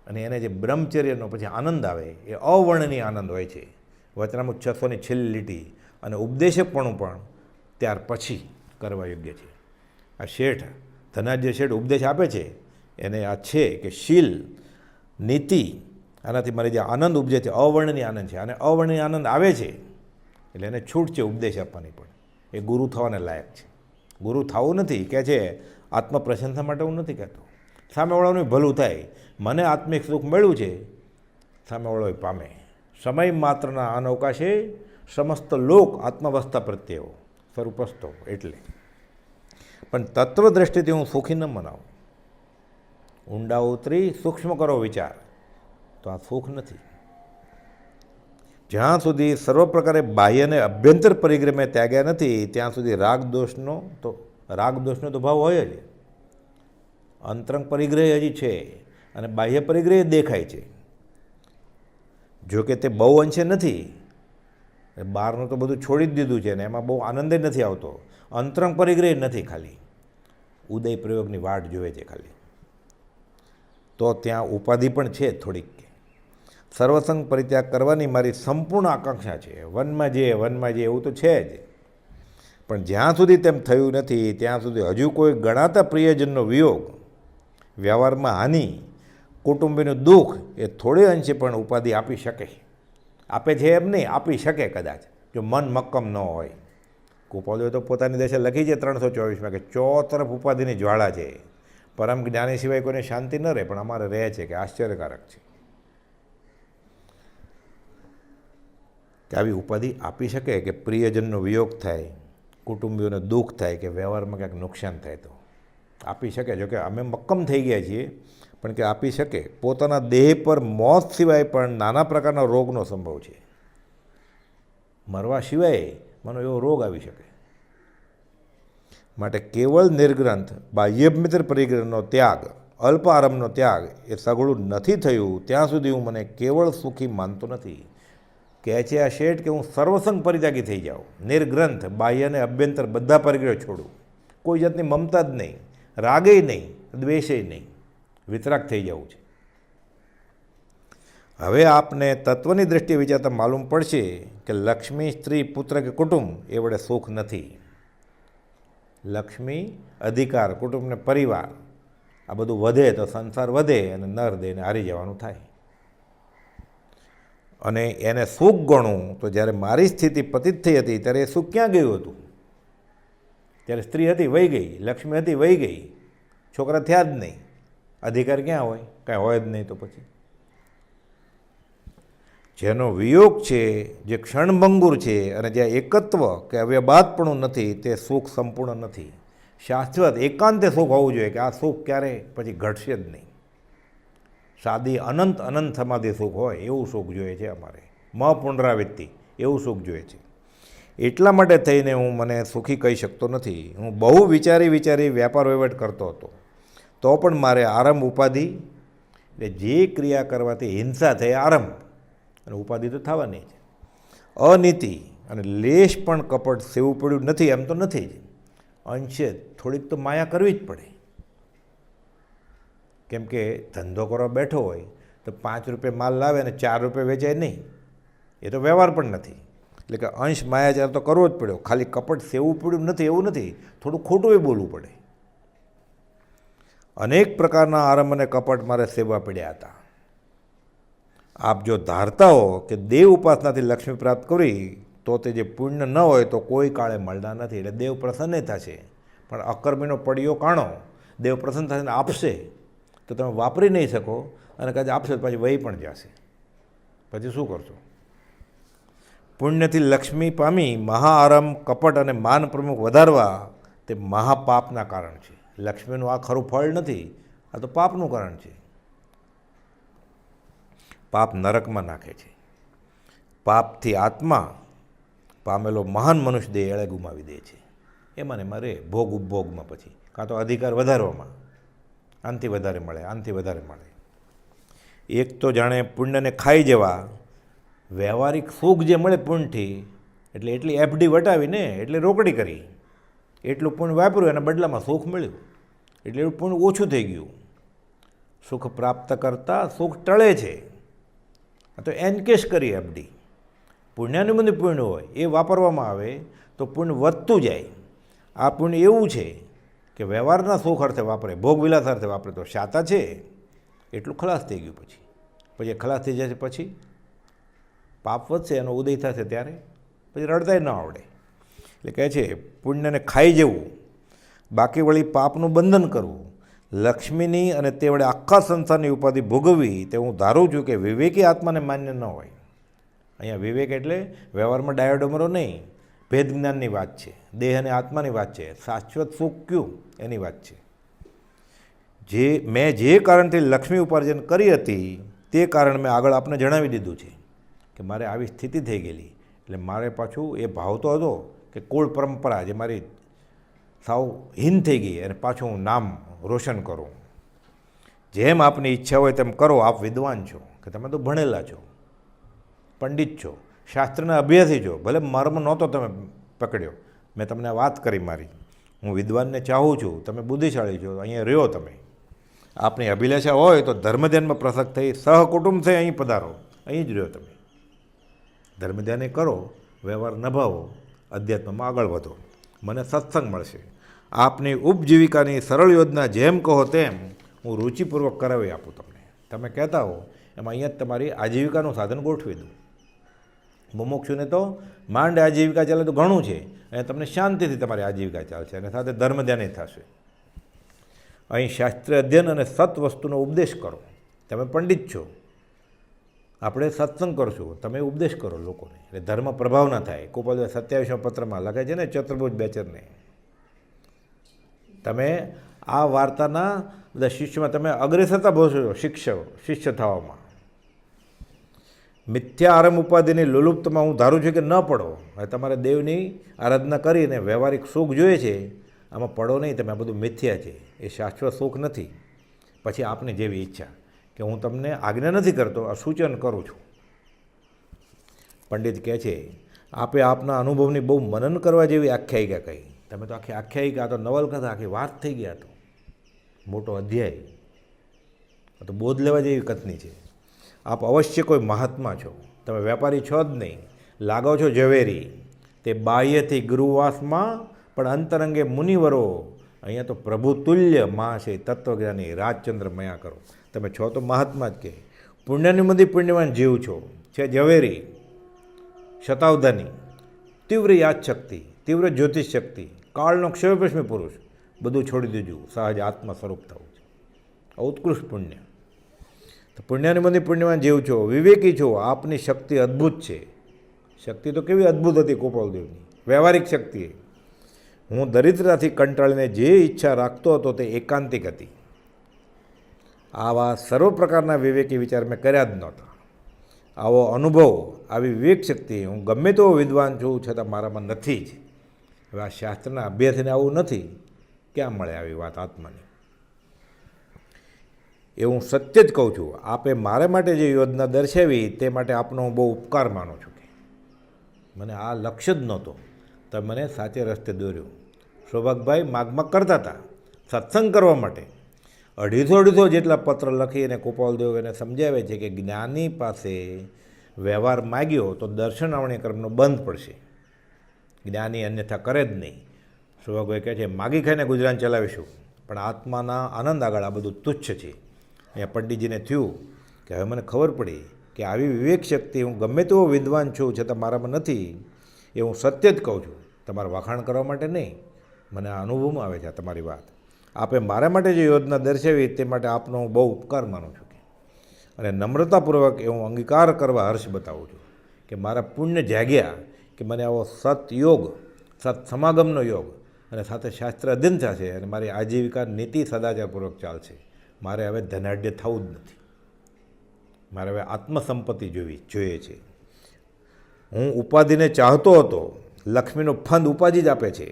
અને એને જે બ્રહ્મચર્યનો પછી આનંદ આવે એ અવર્ણનીય આનંદ હોય છે. વચનામૃત 600ની છેલ્લી લીટી. અને ઉપદેશકપણું પણ ત્યાર પછી કરવા યોગ્ય છે. આ શેઠ ધનાઢ્ય શેઠ ઉપદેશ આપે છે એને આ છે કે શીલ, નીતિ, આનાથી મારે જે આનંદ ઉપજે છે અવર્ણનીય આનંદ છે. અને અવર્ણનીય આનંદ આવે છે એટલે એને છૂટ છે ઉપદેશ આપવાની પણ. એ ગુરુ થવાને લાયક છે. ગુરુ થવું નથી કહે છે, આત્મપ્રશંસા માટે હું નથી કહેતો. સામેવાળાનું ભલું થાય. મને આત્મિક સુખ મળ્યું છે, સામેવાળો પામે. સમય માત્રના અનવકાશે સમસ્ત લોક આત્માવસ્થા પ્રત્યેઓ સ્વરૂપસ્તો. એટલે પણ તત્વદ્રષ્ટિથી હું સુખી ન મનાવું. ઊંડા ઉતરી સૂક્ષ્મ કરો વિચાર તો આ સુખ નથી. જ્યાં સુધી સર્વ પ્રકારે બાહ્ય અને અભ્યંતર પરિગ્રહને ત્યાગ્યા નથી ત્યાં સુધી રાગદોષનો તો ભાવ હોય જ. અંતરંગ પરિગ્રહ હજી છે અને બાહ્ય પરિગ્રહ દેખાય છે. જો કે તે બહુ અંશે નથી. બહારનું તો બધું છોડી જ દીધું છે ને એમાં બહુ આનંદ નથી આવતો. અંતરંગ પરિગ્રહ નથી, ખાલી ઉદય પ્રયોગની વાટ જોવે છે ખાલી. તો ત્યાં ઉપાધિ પણ છે થોડીક. સર્વસંગ પરિત્યાગ કરવાની મારી સંપૂર્ણ આકાંક્ષા છે. વનમાં જે એવું તો છે જ. પણ જ્યાં સુધી તેમ થયું નથી ત્યાં સુધી હજુ કોઈ ગણાતા પ્રિયજનનો વિયોગ, વ્યવહારમાં હાનિ, કુટુંબીનું દુઃખ એ થોડે અંશે પણ ઉપાધિ આપી શકે. આપે છે એમ નહીં, આપી શકે કદાચ, જો મન મક્કમ ન હોય. કુપોલદેવે તો પોતાની દશા લખી છે 324માં કે ચોતરફ ઉપાધિની જ્વાળા છે. પરમ જ્ઞાની સિવાય કોઈને શાંતિ ન રહે, પણ અમારે રહે છે કે આશ્ચર્યકારક છે કે આવી ઉપાધિ આપી શકે કે પ્રિયજનનો વિયોગ થાય, કુટુંબીઓને દુઃખ થાય કે વ્યવહારમાં ક્યાંક નુકસાન થાય તો આપી શકે. જોકે અમે મક્કમ થઈ ગયા છીએ પણ કે આપી શકે. પોતાના દેહ પર મોત સિવાય પણ નાના પ્રકારના રોગનો સંભવ છે. મરવા સિવાય મને એવો રોગ આવી શકે. માટે કેવળ નિર્ગ્રંથ બાહ્યભ્યંતર પરિગ્રહનો ત્યાગ, અલ્પ આરંભનો ત્યાગ એ સઘળું નથી થયું ત્યાં સુધી હું મને કેવળ સુખી માનતો નથી. કહે છે આ શેઠ કે હું સર્વસંગ પરિત્યાગી થઈ જાઉં, નિર્ગ્રંથ બાહ્ય અને અભ્યંતર બધા પરિગ્રહ છોડું, કોઈ જાતની મમતા જ નહીં, રાગે નહીં, દ્વેષે નહીં, વિતરાગ થઈ જવું છે. હવે આપને તત્વની દૃષ્ટિએ વિચારતા માલુમ પડશે કે લક્ષ્મી, સ્ત્રી, પુત્ર કે કુટુંબ એ વડે સુખ નથી. લક્ષ્મી, અધિકાર, કુટુંબ ને પરિવાર આ બધું વધે તો સંસાર વધે અને નર દેહને હારી જવાનું થાય. અને એને સુખ ગણું તો જ્યારે મારી સ્થિતિ પતિત થઈ હતી ત્યારે એ સુખ ક્યાં ગયું હતું? ત્યારે સ્ત્રી હતી વહી ગઈ, લક્ષ્મી હતી વહી ગઈ, છોકરા થયા જ નહીં, અધિકાર ક્યાં હોય? કાંઈ હોય જ નહીં. તો પછી જેનો વિયોગ છે, જે ક્ષણભંગુર છે અને જ્યાં એકત્વ કે અવ્યબાદપણું નથી તે સુખ સંપૂર્ણ નથી. શાશ્વત એકાંતે સુખ હોવું જોઈએ કે આ સુખ ક્યારે પછી ઘટશે જ નહીં. સાદી અનંત સમાધિ સુખ હોય એવું સુખ જોઈએ છે અમારે. પુનરાવૃત્તિ એવું સુખ જોઈએ છે. એટલા માટે થઈને હું મને સુખી કહી શકતો નથી. હું બહુ વિચારી વ્યાપાર વહીવટ કરતો હતો તો પણ મારે આરંભ ઉપાધિ એટલે જે ક્રિયા કરવાથી હિંસા થઈ આરંભ અને ઉપાધિ તો થવાની છે. અનીતિ અને લેશ પણ કપટ સેવું પડ્યું નથી એમ તો નથી જ. અંશે થોડીક તો માયા કરવી જ પડે. કેમ કે ધંધો કરવા બેઠો હોય તો 5 રૂપિયા માલ લાવે અને 4 રૂપિયા વેચાય નહીં, એ તો વ્યવહાર પણ નથી. એટલે કે અંશ માયાચાર તો કરવો જ પડ્યો. ખાલી કપટ સેવું પડ્યું નથી એવું નથી, થોડું ખોટું એ બોલવું પડે. અનેક પ્રકારના આરંભ અને કપટ મારે સેવા પડ્યા હતા. આપ જો ધારતા હો કે દેવ ઉપાસનાથી લક્ષ્મી પ્રાપ્ત કરવી, તો તે જે પુણ્ય ન હોય તો કોઈ કાળે મળના નથી. એટલે દેવ પ્રસન્ન થશે, પણ અકર્મીનો પડિયો કાણો દેવ પ્રસન્ન થશે ને આપશે તો તમે વાપરી નહીં શકો, અને કદાચ આપશે તો પછી વહી પણ જશે. પછી શું કરશો? પુણ્યથી લક્ષ્મી પામી મહાઆરંભ કપટ અને માન પ્રમુખ વધારવા તે મહાપાપના કારણ છે. લક્ષ્મીનું આ ખરું ફળ નથી, આ તો પાપનું કારણ છે. પાપ નરકમાં નાખે છે. પાપથી આત્મા પામેલો મહાન મનુષ્ય દેહ એળે ગુમાવી દે છે. એમાં ને મારે ભોગ ઉપભોગમાં પછી કાં તો અધિકાર વધારવામાં, આનાથી વધારે મળે, આનાથી વધારે મળે. એક તો જાણે પુણ્યને ખાઈ જવા, વ્યવહારિક સુખ જે મળે પુણ્યથી, એટલે એટલી એફડી વટાવીને એટલે રોકડી કરી, એટલું પુણ્ય વાપર્યું એના બદલામાં સુખ મળ્યું, એટલે એવું પુણ્ય ઓછું થઈ ગયું. સુખ પ્રાપ્ત કરતાં સુખ ટળે છે. આ તો એનકેશ કરી એફડી. પુણ્યાનું બધું પુણ્ય હોય એ વાપરવામાં આવે તો પુણ્ય વધતું જાય. આ પુણ્ય એવું છે કે વ્યવહારના સુખ અર્થે વાપરે, ભોગ વિલાસ અર્થે વાપરે તો શાતા છે એટલું ખલાસ થઈ ગયું. પછી ખલાસ થઈ જશે પછી પાપ વધશે, એનો ઉદય થશે ત્યારે પછી રડતાય ન આવડે. એટલે કહે છે પુણ્યને ખાઈ જવું, બાકી વળી પાપનું બંધન કરવું, લક્ષ્મીની અને તે વડે આખા સંસારની ઉપાધિ ભોગવવી, તે હું ધારું છું કે વિવેકી આત્માને માન્ય ન હોય. અહીંયા વિવેક એટલે વ્યવહારમાં ડાયોડમરો નહીં, ભેદ જ્ઞાનની વાત છે, દેહ અને આત્માની વાત છે, શાશ્વત સુખ કયું એની વાત છે. મેં જે કારણથી લક્ષ્મી ઉપાર્જન કરી હતી તે કારણ મેં આગળ આપને જણાવી દીધું છે કે મારે આવી સ્થિતિ થઈ ગયેલી. એટલે મારે પાછું એ ભાવ તો હતો કે કુળ પરંપરા જે મારી સાવ હીન થઈ ગઈ, અને પાછું હું નામ રોશન કરું. જેમ આપની ઈચ્છા હોય તેમ કરો. આપ વિદ્વાન છો, કે તમે તો ભણેલા છો, પંડિત છો, શાસ્ત્રના અભ્યાસી છો, ભલે મર્મ નહોતો તમે પકડ્યો, મેં તમને આ વાત કરી મારી. હું વિદ્વાનને ચાહું છું, તમે બુદ્ધિશાળી છો, અહીંયા રહ્યો તમે. આપની અભિલાષા હોય તો ધર્મધ્યાનમાં પ્રસક્ત થઈ સહકુટુંબ થઈ અહીં પધારો, અહીં જ રહ્યો તમે. ધર્મધ્યાને કરો, વ્યવહાર નભાવો, અધ્યાત્મમાં આગળ વધો, મને સત્સંગ મળશે. આપની ઉપજીવિકાની સરળ યોજના જેમ કહો તેમ હું રુચિપૂર્વક કરાવી આપું તમને. તમે કહેતા હો એમાં અહીંયા જ તમારી આજીવિકાનું સાધન ગોઠવી દઉં. મુમુક્ષુને તો માંડ આજીવિકા ચાલે તો ઘણું છે, અને તમને શાંતિથી તમારી આજીવિકા ચાલશે, અને સાથે ધર્મ ધ્યાન થશે. અહીં શાસ્ત્ર અધ્યયન અને સત વસ્તુનો ઉપદેશ કરો. તમે પંડિત છો, આપણે સત્સંગ કરશું, તમે ઉપદેશ કરો લોકોને, એટલે ધર્મ પ્રભાવ ન થાય. ગોપાલ 27મા પત્રમાં લખે છે ને ચતુર્ભુજ બેચરને, તમે આ વાર્તાના બધા શિષ્યમાં તમે અગ્રેસરતા ભોગવો, શિષ્ય થવામાં. મિથ્યા આરંભ ઉપાધિની લુલુપ્તમાં હું ધારું છું કે ન પડો. હવે તમારે દેવની આરાધના કરીને વ્યવહારિક સુખ જોઈએ છે, આમાં પડો નહીં. તમે આ બધું મિથ્યા છે, એ શાશ્વત સુખ નથી. પછી આપની જેવી ઈચ્છા કે હું તમને આજ્ઞા નથી કરતો, આ સૂચન કરું છું. પંડિત કહે છે આપે આપના અનુભવની બહુ મનન કરવા જેવી આખ્યાયિકા કહી. તમે તો આખી આખ્યાયિકા, તો નવલકથા, આખી વાત થઈ ગયા. તો મોટો અધ્યાય, તો બોધ લેવા જેવી કથની છે. આપ અવશ્ય કોઈ મહાત્મા છો, તમે વેપારી છો જ નહીં, લાગો છો ઝવેરી. તે બાહ્યથી ગુરુવાસમાં પણ અંતરંગે મુનિવરો. અહીંયા તો પ્રભુ તુલ્ય મા છે, તત્વજ્ઞાની રાજચંદ્ર મયા કરો. તમે છો તો મહાત્મા જ કે. પુણ્યનિમંદી પુણ્યવાન જીવ છો, છે ઝવેરી, શતાવધાની, તીવ્ર યાદશક્તિ, તીવ્ર જ્યોતિષ શક્તિ, કાળનો ક્ષયપશ્મી પુરુષ. બધું છોડી દેજો, સહજ આત્મ સ્વરૂપ થવું છે. ઉત્કૃષ્ટ પુણ્ય. તો પુણ્યાનિમંદી પુણ્યવાન જીવ છો, વિવેકી છો. આપની શક્તિ અદ્ભુત છે. શક્તિ તો કેવી અદ્ભુત હતી ગોપાલદેવની, વ્યવહારિક શક્તિ. હું દરિદ્રતાથી કંટાળીને જે ઈચ્છા રાખતો હતો તે એકાંતિક હતી. આવા સર્વ પ્રકારના વિવેકી વિચાર મેં કર્યા જ નહોતા. આવો અનુભવ, આવી વિવેક શક્તિ, હું ગમે તેવો વિદ્વાન છું છતાં મારામાં નથી જ. હવે આ શાસ્ત્રના અભ્યાસને આવું નથી, ક્યાં મળે આવી વાત આત્માની? એ હું સત્ય જ કહું છું. આપે મારે માટે જે યોજના દર્શાવી તે માટે આપનો હું બહુ ઉપકાર માનું છું. કે મને આ લક્ષ્ય જ નહોતો, તમે મને સાચે રસ્તે દોર્યો. સૌભાગભાઈ માગ કરતા હતા સત્સંગ કરવા માટે. 250 જેટલા પત્ર લખી અને ગોપાલદેવ એને સમજાવે છે કે જ્ઞાની પાસે વ્યવહાર માગ્યો તો દર્શન આવણી કર્મનો બંધ પડશે, જ્ઞાની અન્યથા કરે જ નહીં. સૌભાગભાઈ કહે છે માગી ખાઈને ગુજરાન ચલાવીશું, પણ આત્માના આનંદ આગળ આ બધું તુચ્છ છે. અહીંયા પંડિતજીને થયું કે હવે મને ખબર પડી કે આવી વિવેક શક્તિ હું ગમે તેવો વિદ્વાન છું છતાં મારામાં નથી, એ હું સત્ય જ કહું છું, તમારે વખાણ કરવા માટે નહીં. મને આ અનુભવમાં આવે છે આ તમારી વાત. આપે મારા માટે જે યોજના દર્શાવી તે માટે આપનો હું બહુ ઉપકાર માનું છું, અને નમ્રતાપૂર્વક એ હું અંગીકાર કરવા હર્ષ બતાવું છું કે મારા પુણ્ય જાગ્યા કે મને આવો સતયોગ, સત સમાગમનો યોગ અને સાથે શાસ્ત્ર અધ્યયન થશે અને મારી આજીવિકા નીતિ સદાચારપૂર્વક ચાલશે. મારે હવે ધનાઢ્ય થવું જ નથી, મારે હવે આત્મસંપત્તિ જોઈએ છે. હું ઉપાધિને ચાહતો હતો, લક્ષ્મીનો ફંદ ઉપાધિ જ આપે છે.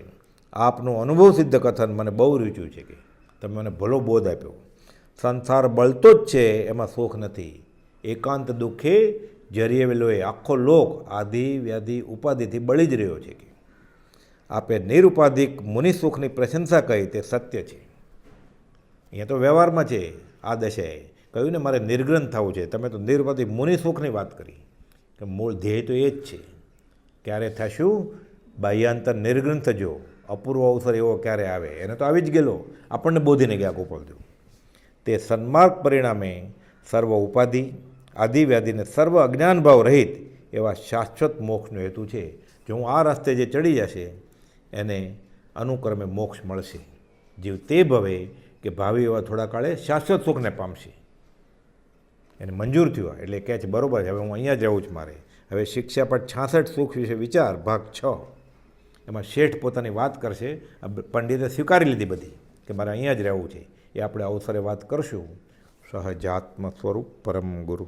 આપનું અનુભવ સિદ્ધ કથન મને બહુ રૂચ્યું છે કે તમે મને ભલો બોધ આપ્યો. સંસાર બળતો જ છે, એમાં સુખ નથી. એકાંત દુઃખે જરિયેલો એ આખો લોક આધિ વ્યાધિ ઉપાધિથી બળી જ રહ્યો છે કે આપે નિરુપાધિક મુનિ સુખની પ્રશંસા કહી તે સત્ય છે. અહીંયા તો વ્યવહારમાં છે આ દશાએ કહ્યું ને મારે નિર્ગ્રંથ થવું છે, તમે તો નિરુપાધિક મુનિ સુખની વાત કરી કે મૂળ ધ્યેય તો એ જ છે. ક્યારે થશું? બાહ્યાંતર નિર્ગ્રંથ જો અપૂર્વ અવસર એવો ક્યારે આવે, એને તો આવી જ ગયેલો, આપણને બોધીને ગયા ગોપાલદેવ. તે સન્માર્ગ પરિણામે સર્વ ઉપાધિ આદિવ્યાધિને સર્વ અજ્ઞાનભાવ રહિત એવા શાશ્વત મોક્ષનો હેતુ છે. જો હું આ રસ્તે જે ચડી જશે એને અનુક્રમે મોક્ષ મળશે. જીવ તે ભવે કે ભાવિ એવા થોડા કાળે શાશ્વત સુખને પામશે. એને મંજૂર થયું એટલે કહે છે બરાબર છે, હવે હું અહીંયા જ રહું છું. મારે હવે શિક્ષાપટ 66 સુખ વિશે વિચાર ભાગ 6 એમાં શેઠ પોતાની વાત કરશે. પંડિતે સ્વીકારી લીધી બધી કે મારે અહીંયા જ રહેવું છે. એ આપણે અવસરે વાત કરશું. સહજાત્મ સ્વરૂપ પરમ ગુરુ.